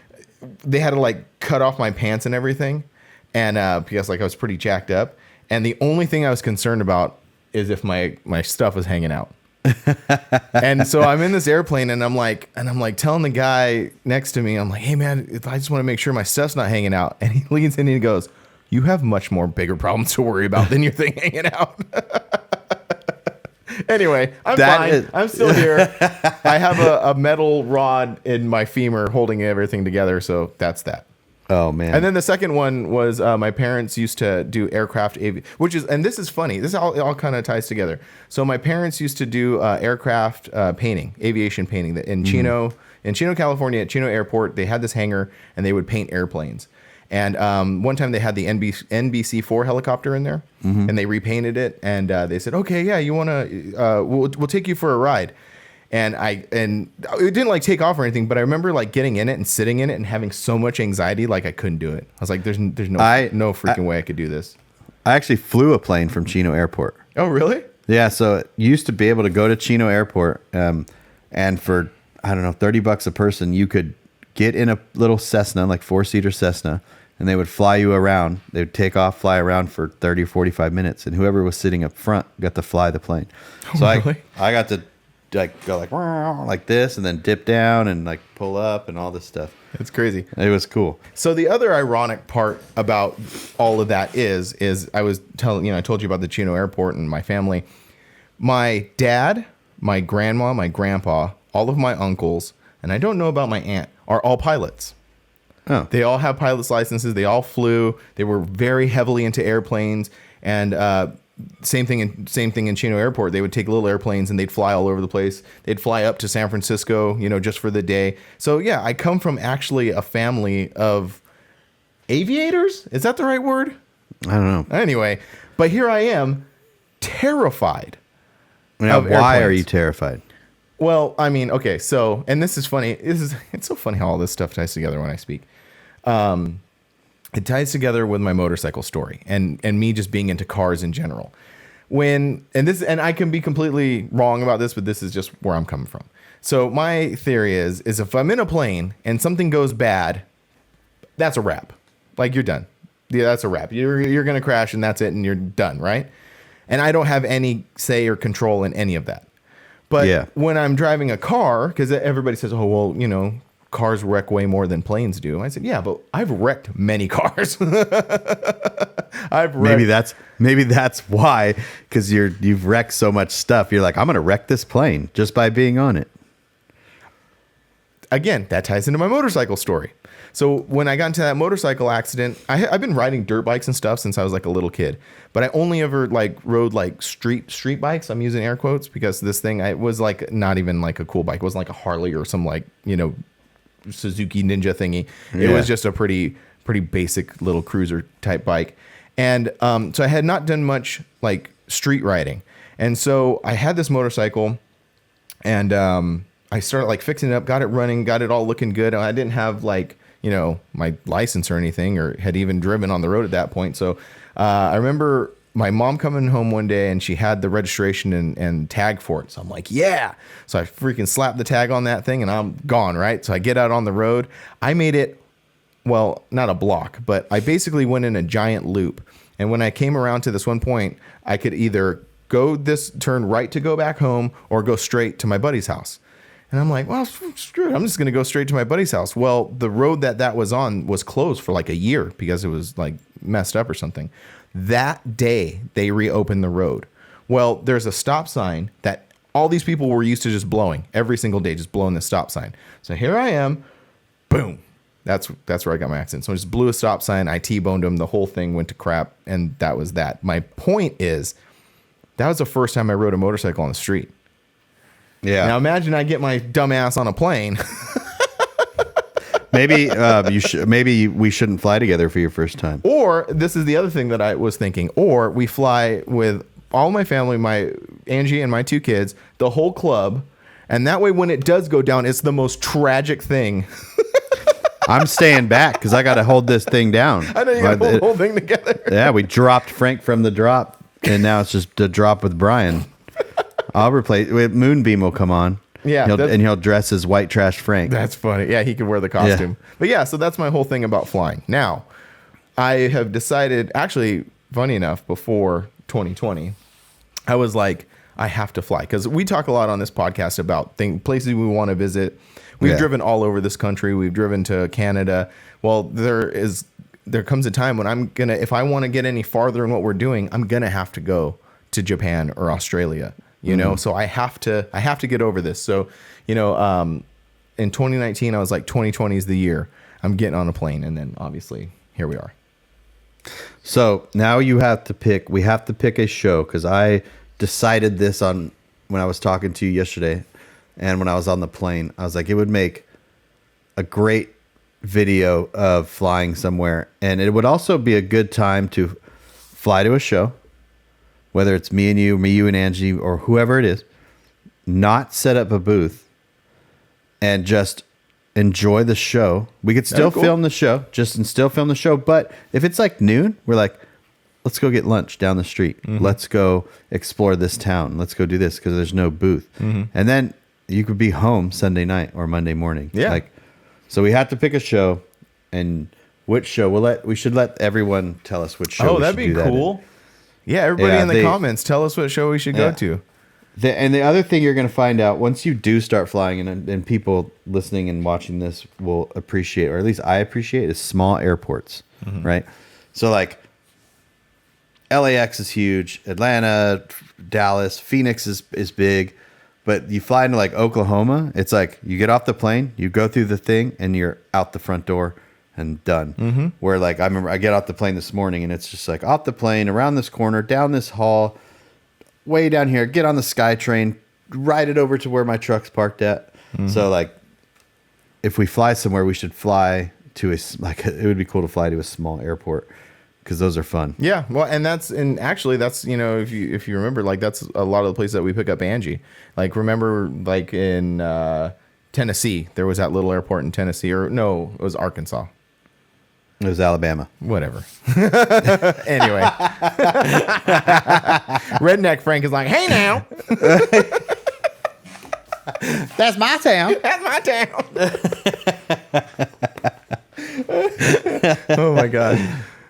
they had to like cut off my pants and everything, and because like I was pretty jacked up, and the only thing I was concerned about is if my stuff was hanging out. And so I'm in this airplane and I'm like telling the guy next to me, I'm like, hey man, I just want to make sure my stuff's not hanging out. And he leans in and he goes, you have much more bigger problems to worry about than your thing hanging out. Anyway, I'm fine. I'm still here. I have a metal rod in my femur holding everything together. So that's that. Oh man. And then the second one was my parents used to do aircraft and this is funny. This all kind of ties together. So my parents used to do aircraft painting, aviation painting in Chino, California, at Chino Airport. They had this hangar and they would paint airplanes. And one time they had the NBC-4 helicopter in there, and they repainted it. And they said, "Okay, yeah, you want to? We'll take you for a ride." And it didn't like take off or anything, but I remember like getting in it and sitting in it and having so much anxiety, like I couldn't do it. I was like, "There's no freaking way I could do this." I actually flew a plane from Chino Airport. Oh, really? Yeah. So you used to be able to go to Chino Airport, and for I don't know, $30 a person, you could get in a little Cessna, like 4-seater Cessna, and they would fly you around. They would take off, fly around for 30 or 45 minutes, and whoever was sitting up front got to fly the plane. So really? I got to like go like this and then dip down and like pull up and all this stuff. It's crazy. It was cool. So the other ironic part about all of that is I was telling, I told you about the Chino Airport and my family. My dad, my grandma, my grandpa, all of my uncles, and I don't know about my aunt, are all pilots. Oh. They all have pilot's licenses. They all flew. They were very heavily into airplanes. And same thing in Chino Airport. They would take little airplanes and they'd fly all over the place. They'd fly up to San Francisco, just for the day. So yeah, I come from actually a family of aviators. Is that the right word? I don't know. Anyway, but here I am, terrified. Now, why are you terrified? Well, I mean, okay, so, and this is funny. It's so funny how all this stuff ties together when I speak. It ties together with my motorcycle story and me just being into cars in general. And I can be completely wrong about this, but this is just where I'm coming from. So my theory is if I'm in a plane and something goes bad, that's a wrap. Like, you're done. Yeah, that's a wrap. You're going to crash and that's it and you're done, right? And I don't have any say or control in any of that. But when I'm driving a car, because everybody says, oh, well, you know, cars wreck way more than planes do. I said, yeah, but I've wrecked many cars. Maybe that's why, because you've wrecked so much stuff. You're like, I'm going to wreck this plane just by being on it. Again, that ties into my motorcycle story. So when I got into that motorcycle accident, I've been riding dirt bikes and stuff since I was like a little kid, but I only ever like rode like street bikes. I'm using air quotes because this thing, I was like not even like a cool bike. It wasn't like a Harley or some like, you know, Suzuki Ninja thingy. It was just a pretty basic little cruiser type bike. And so I had not done much like street riding. And so I had this motorcycle and I started like fixing it up, got it running, got it all looking good. I didn't have like, you know, my license or anything, or had even driven on the road at that point. So I remember my mom coming home one day and she had the registration and tag for it. So I'm like, yeah. So I freaking slapped the tag on that thing and I'm gone, right? So I get out on the road. I made it, well, not a block, but I basically went in a giant loop. And when I came around to this one point, I could either turn right to go back home or go straight to my buddy's house. And I'm like, well, screw it. I'm just going to go straight to my buddy's house. Well, the road that was on was closed for like a year because it was like messed up or something. That day, they reopened the road. Well, there's a stop sign that all these people were used to just blowing every single day, just blowing the stop sign. So here I am, boom. That's where I got my accident. So I just blew a stop sign. I T-boned him. The whole thing went to crap. And that was that. My point is, that was the first time I rode a motorcycle on the street. Yeah. Now imagine I get my dumb ass on a plane. Maybe maybe we shouldn't fly together for your first time. Or this is the other thing that I was thinking. Or we fly with all my family, my Angie and my 2 kids, the whole club, and that way when it does go down, it's the most tragic thing. I'm staying back because I got to hold this thing down. I know you got to hold the whole thing together. Yeah, we dropped Frank from the drop, and now it's just a drop with Brian. I'll replace. Moonbeam will come on. Yeah, and he'll dress as white trash Frank. That's funny. Yeah, he could wear the costume. Yeah. But yeah, so that's my whole thing about flying. Now, I have decided. Actually, funny enough, before 2020, I was like, I have to fly because we talk a lot on this podcast about places we want to visit. We've driven all over this country. We've driven to Canada. Well, there comes a time when if I want to get any farther in what we're doing, I'm gonna have to go to Japan or Australia. You know, so I have to get over this. So, you know, in 2019, I was like, 2020 is the year I'm getting on a plane. And then obviously here we are. So now we have to pick a show. Cause I decided this when I was talking to you yesterday and when I was on the plane, I was like, it would make a great video of flying somewhere. And it would also be a good time to fly to a show. Whether it's me, you and Angie, or whoever it is, not set up a booth and just enjoy the show. We could still film the show, but if it's like noon, we're like, let's go get lunch down the street. Mm-hmm. Let's go explore this town. Let's go do this because there's no booth. Mm-hmm. And then you could be home Sunday night or Monday morning. Yeah. So we have to pick a show, and which show we should let everyone tell us which show. Oh, that'd be cool. Yeah, everybody in the comments, tell us what show we should go to. And the other thing you're going to find out once you do start flying, and people listening and watching this will appreciate, or at least I appreciate, is small airports, right? So like LAX is huge, Atlanta, Dallas, Phoenix is big, but you fly into like Oklahoma, it's like you get off the plane, you go through the thing, and you're out the front door. And done. Mm-hmm. Where like I remember I get off the plane this morning and it's just like off the plane, around this corner, down this hall, way down here, get on the SkyTrain, ride it over to where my truck's parked at. Mm-hmm. So like if we fly somewhere, we should fly to it would be cool to fly to a small airport because those are fun. Yeah, well, and actually that's, you know, if you remember, like that's a lot of the places that we pick up Angie. Like remember like in Tennessee, there was that little airport in Tennessee, or no, it was Arkansas. It was Alabama. Whatever. Anyway. Redneck Frank is like, hey now. That's my town. That's my town. Oh my God.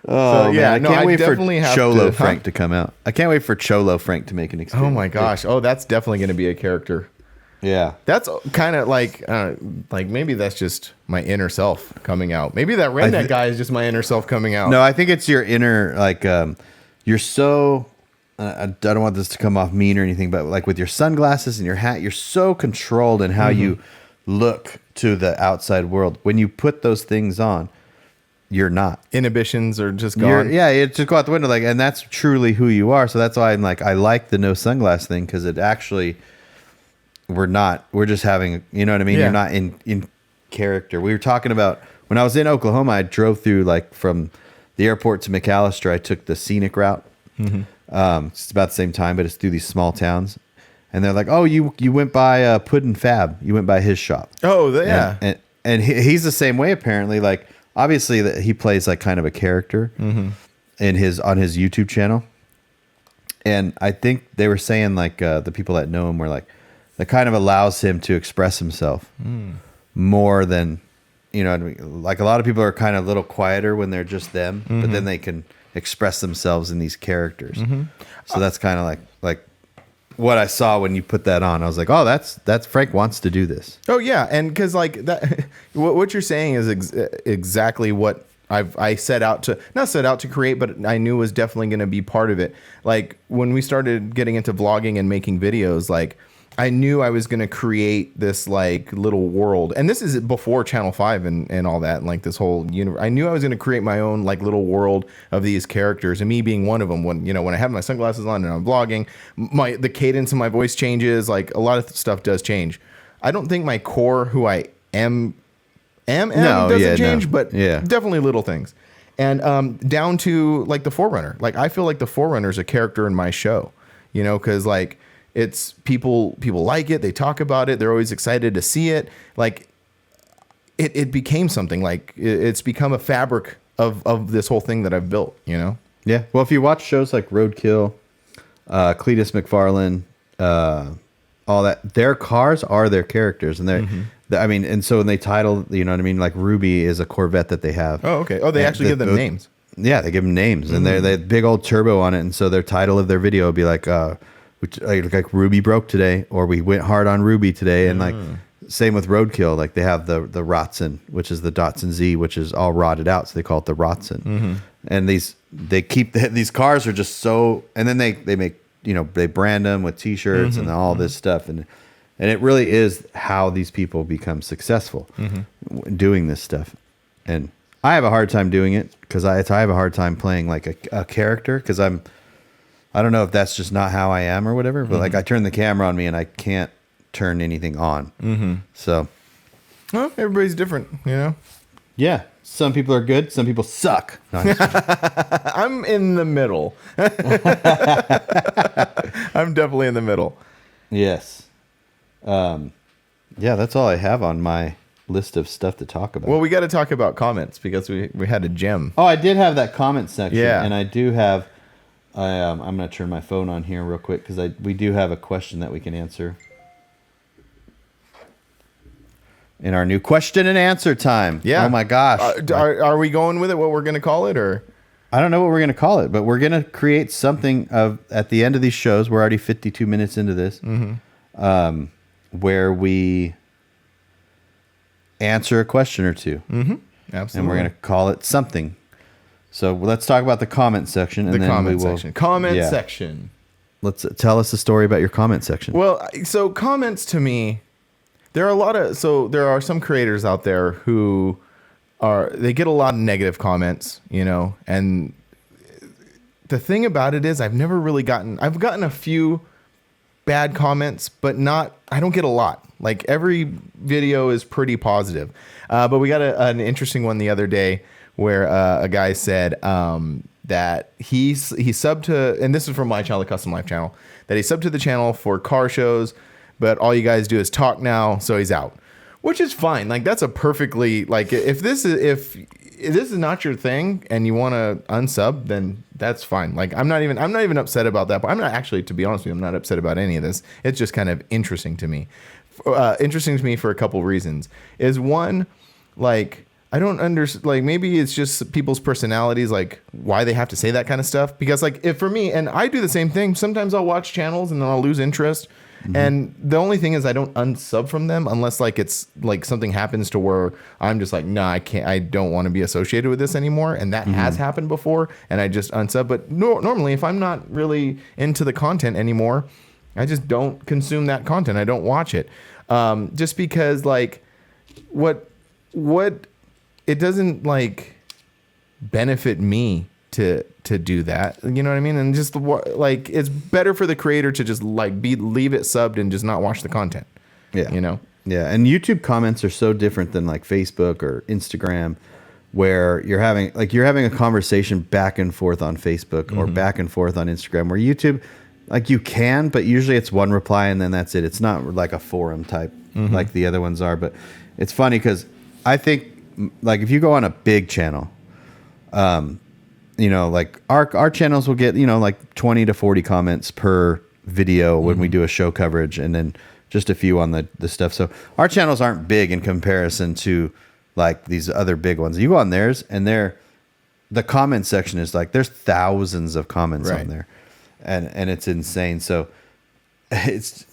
Oh, so, yeah. Man, I can't wait for Cholo Frank to come out. I can't wait for Cholo Frank to make an experience. Oh my gosh. Oh, that's definitely going to be a character. Yeah. That's kind of like maybe that's just my inner self coming out. Maybe that redneck guy is just my inner self coming out. No, I think it's your inner, like, you're so, I don't want this to come off mean or anything, but like with your sunglasses and your hat, you're so controlled in how you look to the outside world. When you put those things on, you're not. Inhibitions are just gone. It just go out the window. Like, and that's truly who you are. So that's why I'm like, I like the no sunglass thing, because it actually, we're just having, you know what I mean? Yeah. You're not in character. We were talking about when I was in Oklahoma, I drove through, like, from the airport to McAllister. I took the scenic route. It's about the same time, but it's through these small towns. And they're like, "Oh, you went by Puddin' Fab. You went by his shop." Oh, yeah. And he's the same way, apparently. Like, obviously, that he plays like kind of a character on his YouTube channel. And I think they were saying, like, the people that know him were like, that kind of allows him to express himself more than, you know, like a lot of people are kind of a little quieter when they're just them, but then they can express themselves in these characters. So that's kind of like what I saw when you put that on. I was like, oh, that's Frank wants to do this. Oh yeah, and because like that, what you're saying is exactly what I set out to create, but I knew was definitely going to be part of it. Like when we started getting into vlogging and making videos, like I knew I was going to create this like little world, and this is before Channel 5 and all that, and like this whole universe. I knew I was going to create my own like little world of these characters, and me being one of them. When I have my sunglasses on and I'm vlogging, the cadence of my voice changes. Like a lot of stuff does change. I don't think my core who I am doesn't change, but definitely little things. And down to like the Forerunner. Like I feel like the Forerunner is a character in my show, because like. It's people like it. They talk about it. They're always excited to see it. Like it became something. Like it's become a fabric of this whole thing that I've built. Yeah. Well, if you watch shows like Roadkill, Cletus McFarlane, all that, their cars are their characters, and and so when they title, you know what I mean? Like Ruby is a Corvette that they have. Oh, okay. Oh, they actually give them names. Yeah, they give them names, and they have big old turbo on it, and so their title of their video would be like. Which like Ruby broke today, or we went hard on Ruby today, and like same with Roadkill. Like they have the Rotson, which is the Datsun Z, which is all rotted out, so they call it the Rotson. And these cars are just so, and then they make they brand them with T-shirts and all this stuff, and it really is how these people become successful doing this stuff. And I have a hard time doing it because I have a hard time playing like a character because I don't know if that's just not how I am or whatever, but like I turn the camera on me and I can't turn anything on. So, well, everybody's different, Yeah, some people are good, some people suck. No, I'm in the middle. I'm definitely in the middle. Yes. Yeah, that's all I have on my list of stuff to talk about. Well, we got to talk about comments because we had a gem. Oh, I did have that comment section. Yeah, and I do have. I'm going to turn my phone on here real quick because we do have a question that we can answer in our new question and answer time. Yeah. Oh my gosh. Are we going with it? What we're going to call it, or I don't know what we're going to call it, but we're going to create something at the end of these shows. We're already 52 minutes into this, where we answer a question or two. Absolutely. And we're going to call it something. So let's talk about the comment section. And Section. Let's tell us a story about your comment section. Well, so comments to me, there are some creators out there who they get a lot of negative comments, and the thing about it is I've gotten a few bad comments, but I don't get a lot. Like every video is pretty positive. But we got an interesting one the other day where a guy said that he subbed to, and this is from my channel, the Kustom Life channel, that he subbed to the channel for car shows, but all you guys do is talk now, so he's out, which is fine. Like that's a perfectly, like if this is not your thing and you want to unsub, then that's fine. Like I'm not even upset about that. But I'm not actually, to be honest with you, I'm not upset about any of this. It's just kind of interesting to me. Interesting to me for a couple reasons. Is one, like, I don't understand, like maybe it's just people's personalities, like why they have to say that kind of stuff. Because like if for me, and I do the same thing, sometimes I'll watch channels and then I'll lose interest And the only thing is I don't unsub from them unless like it's like something happens to where I'm just like, no, I don't want to be associated with this anymore. And that has happened before. And I just unsub. But normally if I'm not really into the content anymore, I just don't consume that content. I don't watch it. Just because like what it doesn't like benefit me to do that, you know what I mean? And just like it's better for the creator to just like leave it subbed and just not watch the content. Yeah, you know. Yeah, and YouTube comments are so different than like Facebook or Instagram, where you're having a conversation back and forth on Facebook or back and forth on Instagram. Where YouTube, like you can, but usually it's one reply and then that's it. It's not like a forum type like the other ones are. But it's funny because I think like if you go on a big channel, you know, like our channels will get, you know, like 20 to 40 comments per video when we do a show coverage, and then just a few on the stuff. So our channels aren't big in comparison to like these other big ones. You go on theirs and the comment section is like, there's thousands of comments on there, and it's insane. So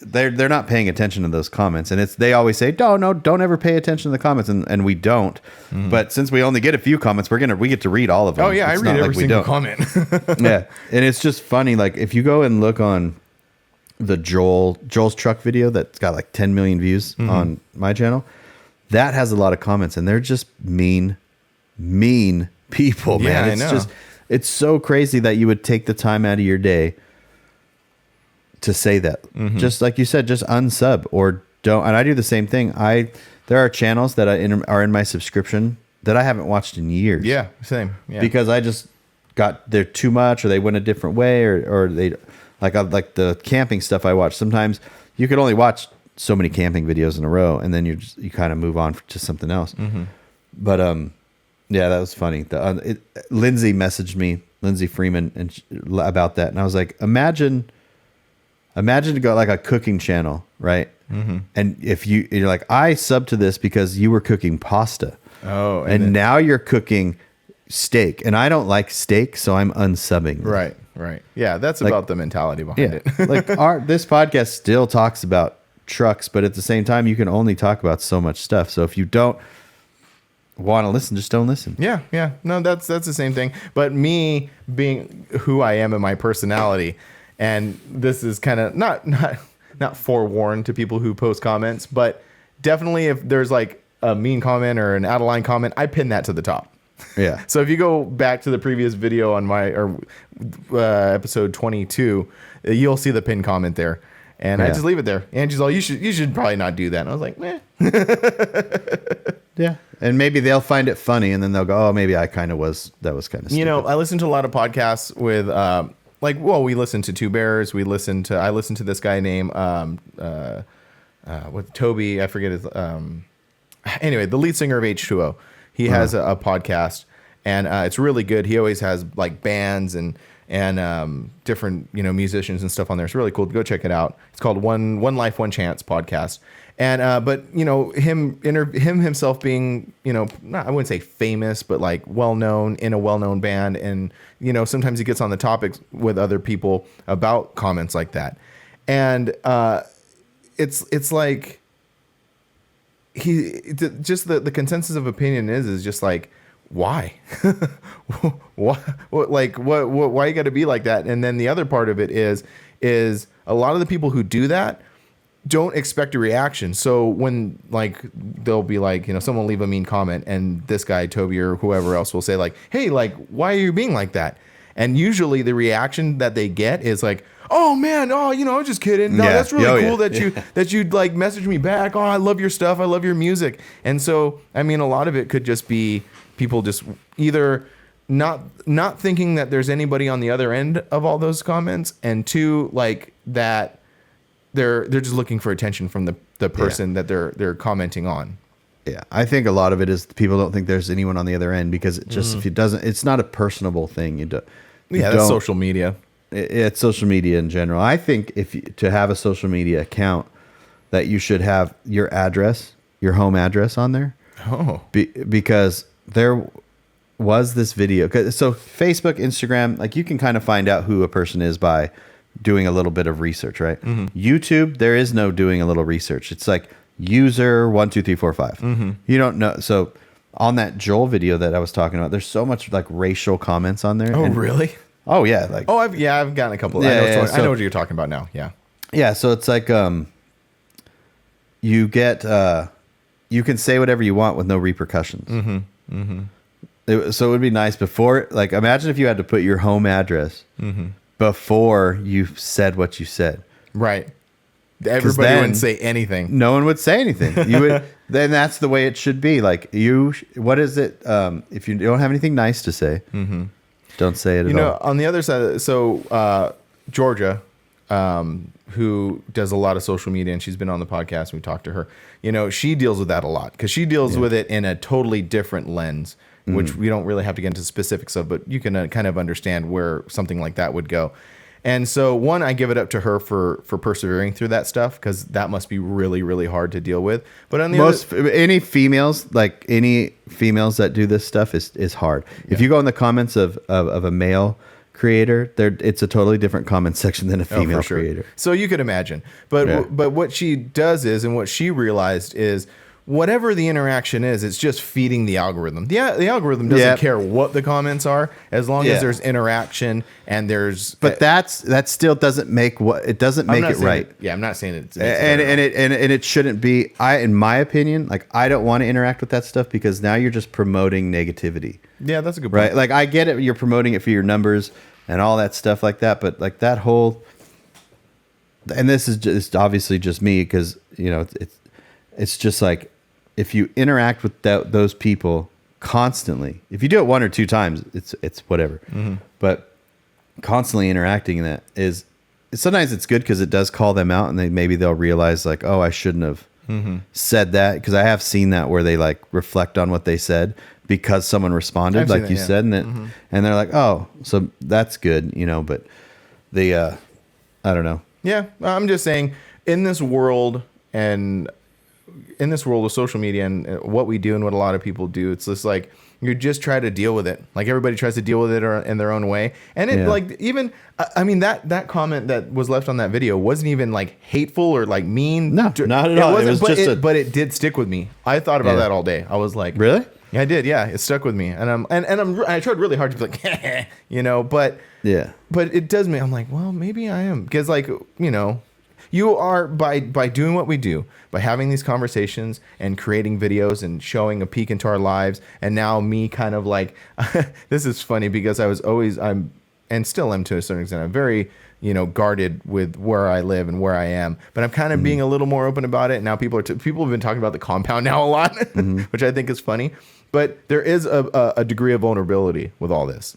they're not paying attention to those comments, and they always say don't ever pay attention to the comments, and we don't. But since we only get a few comments, we get to read all of them. Oh yeah, it's I read every single comment. Yeah, and it's just funny. Like if you go and look on the Joel's truck video that's got like 10 million views on my channel, that has a lot of comments, and they're just mean people, man. I know. It's so crazy that you would take the time out of your day to say that. Just like you said, just unsub or don't. And I do the same thing. There are channels that are in my subscription that I haven't watched in years. Yeah, same. Yeah. Because I just they're too much, or they went a different way, or they like the camping stuff I watch. Sometimes you could only watch so many camping videos in a row, and then you kind of move on to something else. But yeah, that was funny. Lindsay messaged me, Lindsay Freeman, about that, and I was like, imagine to go like a cooking channel, right? And if you're like, I sub to this because you were cooking pasta. Oh, and now you're cooking steak, and I don't like steak, so I'm unsubbing. Right. Yeah, that's like, about the mentality behind it. Like this podcast still talks about trucks, but at the same time, you can only talk about so much stuff. So if you don't want to listen, just don't listen. Yeah. No, that's the same thing. But me being who I am and my personality, and this is kind of not forewarned to people who post comments, but definitely if there's like a mean comment or an out of line comment, I pin that to the top. Yeah. So if you go back to the previous video on episode 22, you'll see the pin comment there, and I just leave it there. Angie's all, you should probably not do that. And I was like, meh. Yeah. And maybe they'll find it funny, and then they'll go, oh, maybe that was kind of stupid. You know, I listen to a lot of podcasts with we listen to Two Bears. I listen to this guy named with Toby. I forget his anyway, the lead singer of H2O. He has a podcast, and it's really good. He always has like bands and different musicians and stuff on there. It's really cool. Go check it out. It's called One Life, One Chance podcast. And but him himself being I wouldn't say famous, but like well known in a well known band, and sometimes he gets on the topics with other people about comments like that, and it's like the consensus of opinion is just like, why why you got to be like that? And then the other part of it is a lot of the people who do that don't expect a reaction. So when like they'll be like, someone leave a mean comment, and this guy Toby or whoever else will say like, hey, like, why are you being like that? And usually the reaction that they get is like, oh man, I was just kidding. No, that's really cool that you like message me back. Oh, I love your stuff. I love your music. And so, I mean, a lot of it could just be people just either not thinking that there's anybody on the other end of all those comments, and two, like that they're just looking for attention from the person that they're commenting on. Yeah, I think a lot of it is people don't think there's anyone on the other end, because it just if it doesn't, it's not a personable thing. That's social media. It's social media in general. I think to have a social media account, that you should have your address, your home address on there. Oh, because there was this video. So Facebook, Instagram, like you can kind of find out who a person is by doing a little bit of research, right? YouTube, there is no doing a little research. It's like user 1, 2, 3, 4, 5. You don't know. So on that Joel video that I was talking about, there's so much like racial comments on there. Oh, really? Oh yeah. Like, I've gotten a couple. Yeah, I know what you're talking about now. Yeah. Yeah. So it's like, you get, you can say whatever you want with no repercussions. So it would be nice before, like, imagine if you had to put your home address before you said what you said. Right. Everybody wouldn't say anything. No one would say anything. You would. Then that's the way it should be. Like what is it? If you don't have anything nice to say, don't say it at all. On the other side, so Georgia, who does a lot of social media, and she's been on the podcast. We talked to her. She deals with that a lot because she deals with it in a totally different lens, which we don't really have to get into specifics of, but you can kind of understand where something like that would go. And so, one, I give it up to her for persevering through that stuff because that must be really, really hard to deal with. But on the any females that do this stuff is hard. Yeah. If you go in the comments of a male creator, it's a totally different comment section than a female creator. So you could imagine. But what she does is, and what she realized is, whatever the interaction is, it's just feeding the algorithm. The algorithm doesn't care what the comments are, as long as there's interaction and there's. But that still doesn't make it right. I'm not saying it. And it shouldn't be. In my opinion, like, I don't want to interact with that stuff because now you're just promoting negativity. Yeah, that's a good point. Right? Like, I get it. You're promoting it for your numbers and all that stuff like that, but like that whole. And this is just obviously just me because it's just like, if you interact with those people constantly, if you do it 1 or 2 times, it's whatever. But constantly interacting in that sometimes it's good because it does call them out, and maybe they'll realize like, oh, I shouldn't have said that, because I have seen that where they like reflect on what they said because someone responded like you said, and they're like, oh, so that's good, But they, I don't know. Yeah, I'm just saying, in this world of social media and what we do and what a lot of people do, it's just like you just try to deal with it. Like, everybody tries to deal with it in their own way. And it like, even, I mean, that comment that was left on that video wasn't even like hateful or like mean. No, not at all. But it did stick with me. I thought about that all day. I was like, really? Yeah, I did. Yeah, it stuck with me. And I tried really hard to be like, but it does me. I'm like, well, maybe I am. Because like, you are, by doing what we do, by having these conversations and creating videos and showing a peek into our lives, and now me kind of like, this is funny because I'm still am to a certain extent. I'm very, guarded with where I live and where I am, but I'm kind of being a little more open about it. Now people have been talking about the compound now a lot, which I think is funny. But there is a degree of vulnerability with all this,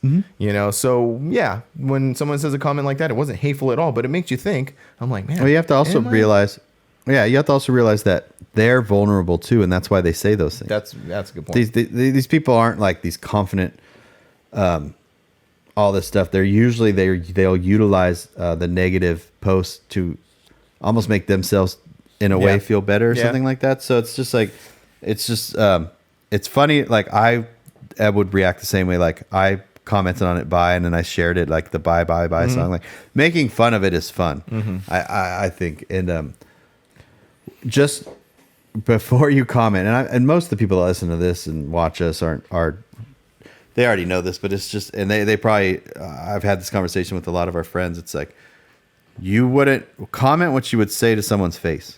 So yeah, when someone says a comment like that, it wasn't hateful at all, but it makes you think. I'm like, man. Well, you have to also realize that they're vulnerable too, and that's why they say those things. That's a good point. These people aren't like these confident, all this stuff. They'll utilize the negative posts to almost make themselves in a way feel better or something like that. So it's just like, it's funny. Like, I would react the same way. Like, I commented on it and then I shared it, like the bye song. Like, making fun of it is fun. I think. And just before you comment, and most of the people that listen to this and watch us are they already know this, but it's just, and they probably, I've had this conversation with a lot of our friends. It's like, you wouldn't comment what you would say to someone's face,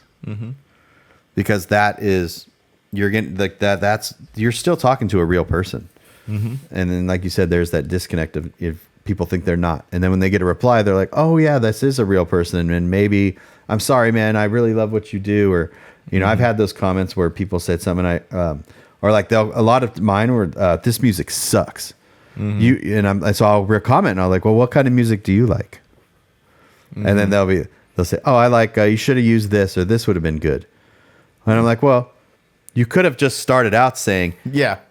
because that is, you're getting like that's you're still talking to a real person. And then, like you said, there's that disconnect of if people think they're not, and then when they get a reply, they're like, oh yeah, this is a real person, and maybe, I'm sorry, man, I really love what you do, or I've had those comments where people said something, or like a lot of mine were, this music sucks. So I'll comment and I'm like, well, what kind of music do you like? And then they'll say, oh, I like, you should have used this, or this would have been good. And I'm like, well, you could have just started out saying,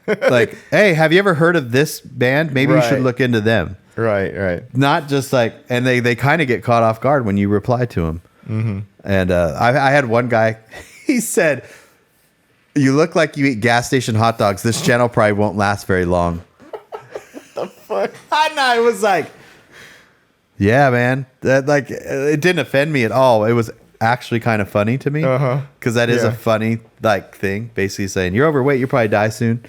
like, hey, have you ever heard of this band? Maybe you should look into them. Right. Not just like, and they kind of get caught off guard when you reply to them. And I had one guy, he said, you look like you eat gas station hot dogs. This channel probably won't last very long. What the fuck? I know. It was like, Yeah, man. That like it didn't offend me at all. It was actually kind of funny to me because that is a funny like thing. Basically saying you're overweight, you'll probably die soon.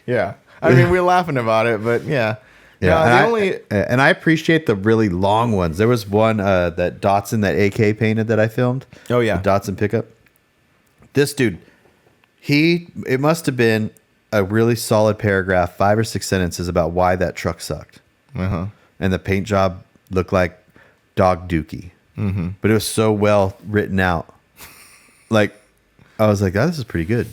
Yeah, I mean we're laughing about it, but yeah. Yeah, and I appreciate the really long ones. There was one that Dotson, that AK painted that I filmed. Oh yeah, the Dotson pickup. This dude, it must have been a really solid paragraph, 5 or 6 sentences about why that truck sucked. And the paint job looked like dog dookie. But it was so well written out. Like, I was like, oh, this is pretty good.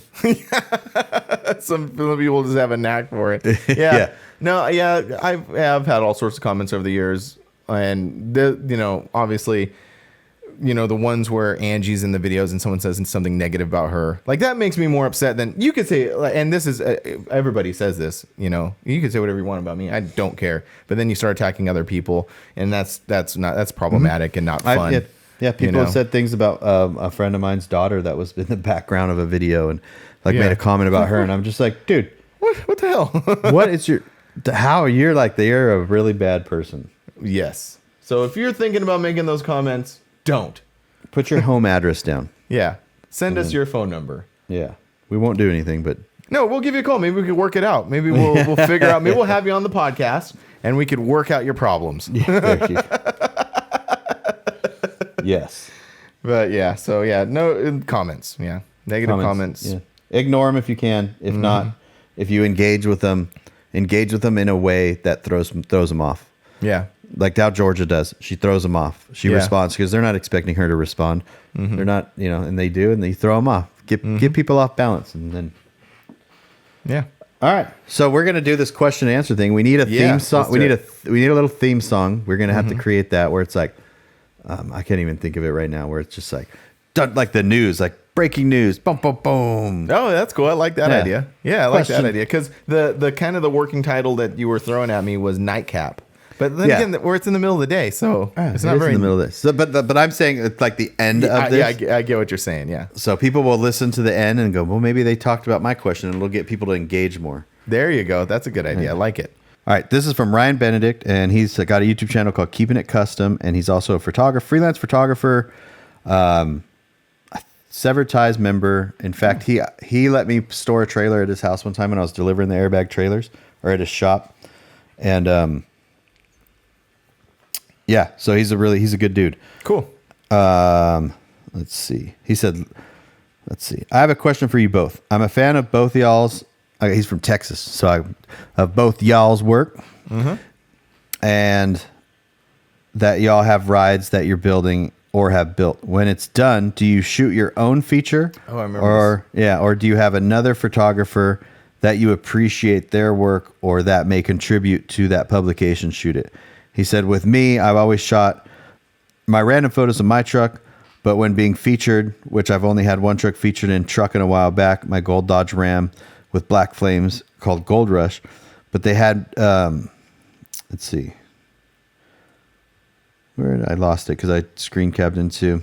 Some people just have a knack for it. Yeah. No, yeah, I've had all sorts of comments over the years. And, obviously, the ones where Angie's in the videos and someone says something negative about her, like that makes me more upset than you could say. And this is everybody says this, you can say whatever you want about me. I don't care. But then you start attacking other people, and that's problematic and not fun. People have said things about a friend of mine's daughter that was in the background of a video and made a comment about her, and I'm just like, dude, what the hell? What is you're like you're a really bad person. Yes. So if you're thinking about making those comments, don't. Put your home address down. Yeah. Send us your phone number. Yeah. We won't do anything, but... No, we'll give you a call. Maybe we could work it out. Maybe we'll figure out. Maybe we'll have you on the podcast, and we could work out your problems. Thank you. Yes. But yeah, so yeah, no comments. Yeah. Negative comments. Yeah. Ignore them if you can. If not, if you engage with them in a way that throws them off. Yeah. Like how Georgia does. She throws them off. She responds because they're not expecting her to respond. They're not, and they do, and they throw them off. Get people off balance, and then. Yeah. All right. So we're gonna do this question and answer thing. We need a theme song. We need a little theme song. We're gonna have to create that where it's like, I can't even think of it right now. Where it's just like the news, like breaking news, boom, boom, boom. Oh, that's cool. I like that idea. Yeah, I like that idea because the kind of the working title that you were throwing at me was Nightcap. But then again, where it's in the middle of the day, so it's not very in the middle of this. So, but I'm saying it's like the end of this. Yeah, I get what you're saying. Yeah. So people will listen to the end and go, well, maybe they talked about my question, and it'll get people to engage more. There you go. That's a good idea. I like it. All right, this is from Ryan Benedict, and he's got a YouTube channel called Keeping It Custom, and he's also a freelance photographer, Severed Ties member. In fact, he let me store a trailer at his house one time when I was delivering the airbag trailers, or at his shop, and yeah, so he's a good dude. Cool. Let's see. He said, let's see. I have a question for you both. I'm a fan of both y'all's. He's from Texas, so of both y'all's work, and that y'all have rides that you're building or have built. When it's done, do you shoot your own feature? Oh, I remember. Or do you have another photographer that you appreciate their work or that may contribute to that publication? Shoot it. He said, with me, I've always shot my random photos of my truck, but when being featured, which I've only had one truck featured in Truckin' a while back, my gold Dodge Ram with black flames called Gold Rush, but they had, let's see, where did I lost it? Because I screen capped into,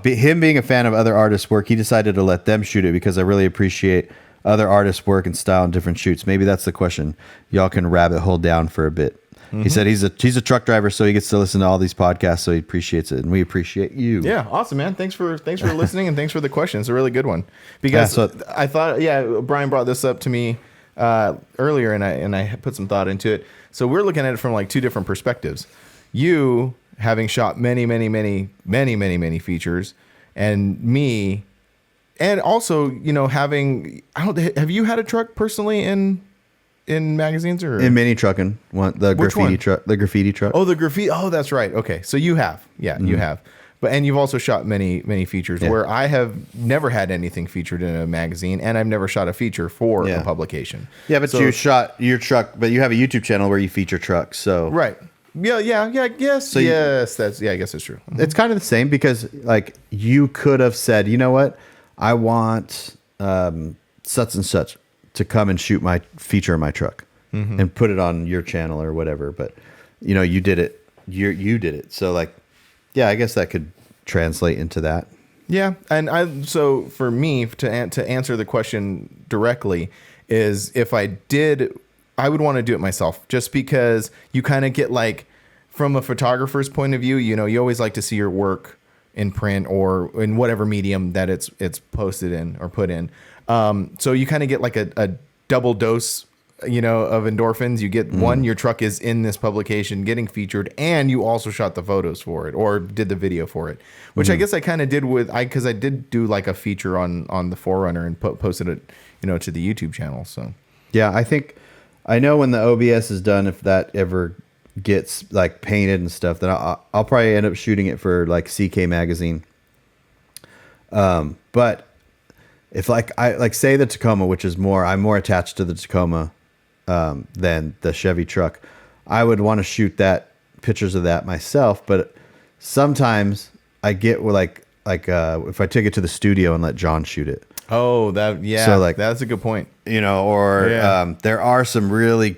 him being a fan of other artists' work, he decided to let them shoot it because I really appreciate other artists' work and style in different shoots. Maybe that's the question. Y'all can rabbit hole down for a bit. He said he's a truck driver, so he gets to listen to all these podcasts, so he appreciate it, and we appreciate you. Yeah, awesome, man. Thanks for listening, and thanks for the question. It's a really good one because I thought, Brian brought this up to me earlier, and I put some thought into it. So we're looking at it from like two different perspectives. You having shot many features, and me, and also having have you had a truck personally in magazines or in mini trucking? The graffiti truck. Oh, the graffiti. Oh, that's right. Okay, so you have, you have, and you've also shot many features where I have never had anything featured in a magazine, and I've never shot a feature for a publication. Yeah, but you shot your truck, but you have a YouTube channel where you feature trucks, so right. Yes. So yes, I guess that's true. It's kind of the same because like you could have said, you know what, I want such and such to come and shoot my feature in my truck and put it on your channel or whatever. But you did it. You did it. So like, yeah, I guess that could translate into that. Yeah. And so for me to answer the question directly is if I did I would want to do it myself, just because you kind of get like, from a photographer's point of view, you know, you always like to see your work in print or in whatever medium that it's posted in or put in. So you kind of get like a double dose, you know, of endorphins. You get one, your truck is in this publication getting featured, and you also shot the photos for it or did the video for it, which I guess I kind of did because I did do like a feature on the 4Runner and posted it, you know, to the YouTube channel. So yeah, I know when the OBS is done, if that ever gets like painted and stuff, then I'll probably end up shooting it for like CK Magazine. But if I say the Tacoma, which is I'm more attached to the Tacoma than the Chevy truck, I would want to shoot pictures of that myself. But sometimes I get if I take it to the studio and let John shoot it. Oh, so like that's a good point. You know, or there are some really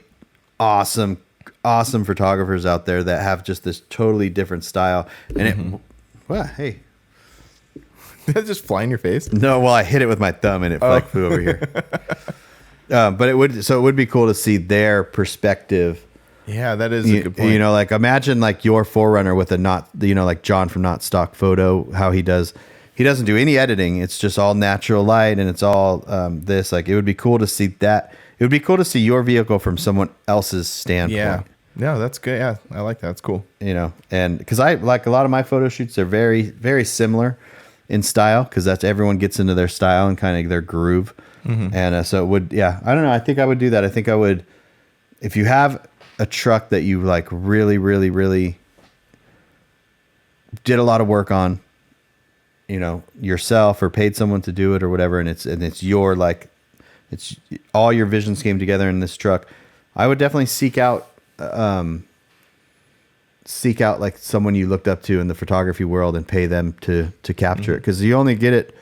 awesome photographers out there that have just this totally different style. And hey. Did that just fly in your face? No, well, I hit it with my thumb and it flew over here. But it would be cool to see their perspective. Yeah, that is a good point. You know, like imagine like your 4Runner with like John from Not Stock Photo, how he doesn't do any editing. It's just all natural light and it's all this. Like it would be cool to see that. It would be cool to see your vehicle from someone else's standpoint. Yeah. No, that's good. Yeah, I like that. That's cool. You know, and because I like a lot of my photo shoots are very, very similar in style, because that's everyone gets into their style and kind of their groove. And so it would, I don't know. I think I would do that. I think I would, if you have a truck that you like really, really, really did a lot of work on, you know, yourself or paid someone to do it or whatever, and it's your like, it's all your visions came together in this truck, I would definitely seek out like someone you looked up to in the photography world and pay them to capture it, because you only get it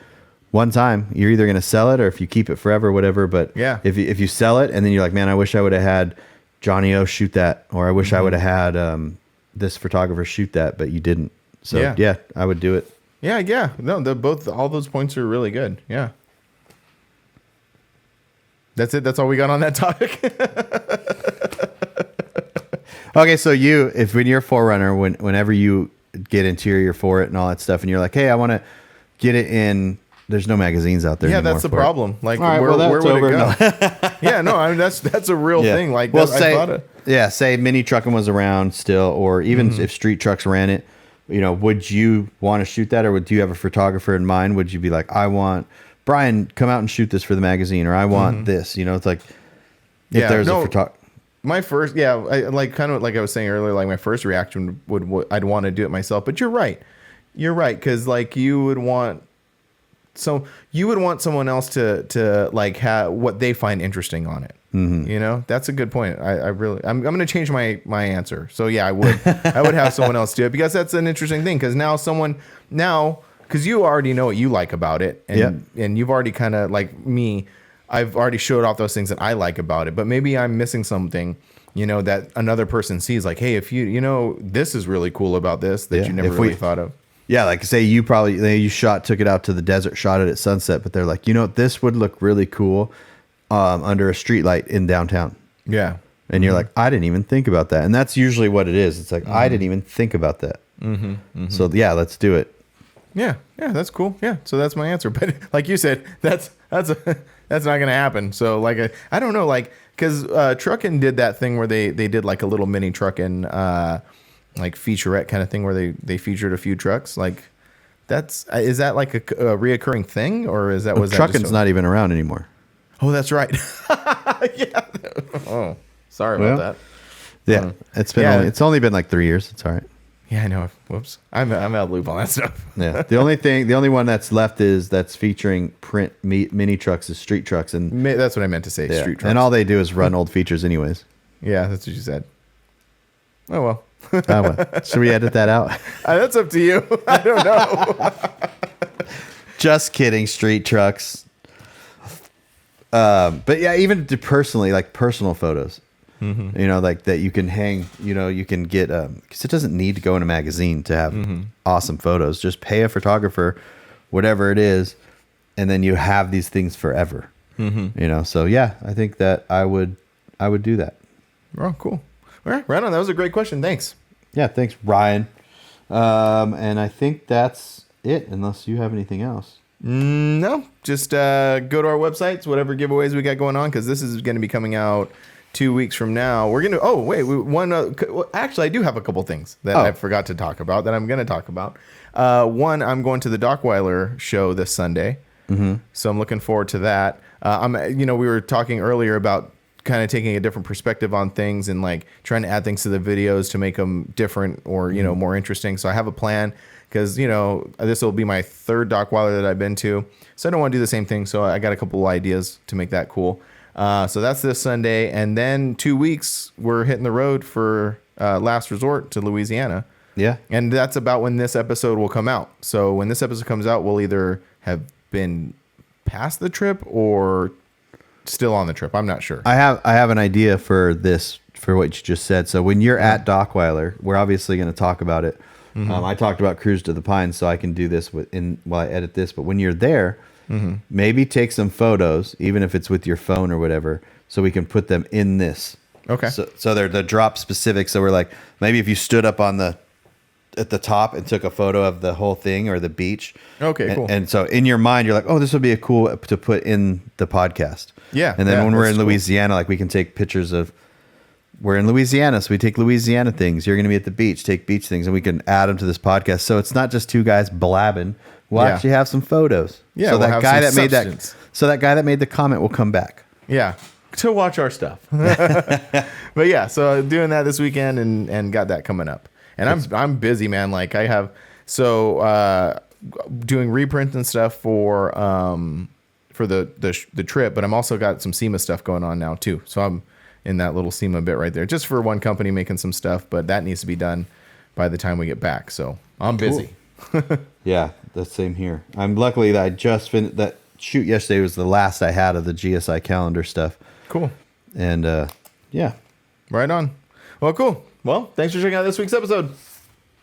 one time. You're either going to sell it or if you keep it forever, whatever. But if you sell it and then you're like, man, I wish I would have had Johnny O shoot that, or I wish I would have had this photographer shoot that, but you didn't. So I would do it. Yeah. No, all those points are really good. Yeah. That's it. That's all we got on that topic. Okay, so when you're 4Runner, whenever you get interior for it and all that stuff, and you're like, hey, I want to get it in. There's no magazines out there. Yeah, that's the problem. Like, right, where would over. it go? Yeah, no, I mean that's a real thing. Like, well, say mini trucking was around still, or even if street trucks ran it. You know, would you want to shoot that, or do you have a photographer in mind? Would you be like, I want Brian come out and shoot this for the magazine, or I want this? You know, it's like if there's a photographer. My first, I was saying earlier, like my first reaction I'd want to do it myself. But you're right, because like you would want someone else to like have what they find interesting on it. You know, that's a good point. I'm going to change my answer. So yeah, I would have someone else do it, because that's an interesting thing. Because because you already know what you like about it, and you've already kind of like me. I've already showed off those things that I like about it, but maybe I'm missing something, you know, that another person sees. Like, hey, if you know, this is really cool about this that you never really thought of. Yeah, like say you took it out to the desert, shot it at sunset, but they're like, you know, this would look really cool under a streetlight in downtown. Yeah. And you're like, I didn't even think about that. And that's usually what it is. It's like, I didn't even think about that. So yeah, let's do it. Yeah, that's cool. Yeah, so that's my answer. But like you said, that's not going to happen. So like, I don't know, like, because Truckin' did that thing where they did like a little mini Truckin' like featurette kind of thing where they featured a few trucks. Like, is that like a reoccurring thing, or was that Truckin's not even around anymore? Oh, that's right. Yeah. Oh, sorry about that. Yeah, it's only been like 3 years. It's all right. Yeah, I know. Whoops. I'm out of loop on that stuff. Yeah. The only one that's left that's featuring print mini trucks is street trucks, and that's what I meant to say. Yeah. Street trucks. And all they do is run old features, anyways. Yeah, that's what you said. Oh well. Should we edit that out? That's up to you. I don't know. Just kidding. Street trucks. But yeah, even personally, like personal photos. You know, like that you can hang, you know, you can get, because it doesn't need to go in a magazine to have awesome photos. Just pay a photographer, whatever it is, and then you have these things forever. You know, so yeah, I think that I would I would do that. Oh, cool. All right, right on. That was a great question. Thanks. Yeah, thanks, Ryan. And I think that's it, unless you have anything else. No, just go to our websites, whatever giveaways we got going on, because this is going to be coming out 2 weeks from now. We're gonna. Oh wait, actually, I do have a couple things that I forgot to talk about that I'm going to talk about. One, I'm going to the Dockweiler show this Sunday, so I'm looking forward to that. We were talking earlier about kind of taking a different perspective on things and like trying to add things to the videos to make them different or more interesting. So I have a plan. Because, this will be my third Dockweiler that I've been to. So I don't want to do the same thing. So I got a couple of ideas to make that cool. So that's this Sunday. And then 2 weeks, we're hitting the road for Last Resort to Louisiana. Yeah. And that's about when this episode will come out. So when this episode comes out, we'll either have been past the trip or still on the trip. I'm not sure. I have an idea for this, for what you just said. So when you're at Dockweiler, we're obviously going to talk about it. I talked about Cruise to the Pines, so I can do this while I edit this. But when you're there, maybe take some photos, even if it's with your phone or whatever, so we can put them in this. Okay. So they're the drop specific. So we're like, maybe if you stood up at the top and took a photo of the whole thing or the beach. Okay, cool. And so in your mind, you're like, oh, this would be a cool to put in the podcast. Yeah. And then when we're in Louisiana, like we can take pictures of. We're in Louisiana, so we take Louisiana things. You're going to be at the beach, take beach things, and we can add them to this podcast. So it's not just two guys blabbing. We'll actually have some photos. Yeah, so we'll that guy that made substance. that guy that made the comment will come back. Yeah, to watch our stuff. But yeah, so doing that this weekend and got that coming up. And I'm busy, man. Like I have doing reprints and stuff for the trip, but I'm also got some SEMA stuff going on now too. So I'm in that little SEMA bit right there, just for one company making some stuff, but that needs to be done by the time we get back. So I'm busy. Yeah, the same here. I'm luckily that I just finished that shoot yesterday was the last I had of the GSI calendar stuff. Cool. And yeah. Right on. Well, cool. Well, thanks for checking out this week's episode.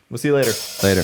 We'll see you later. Later.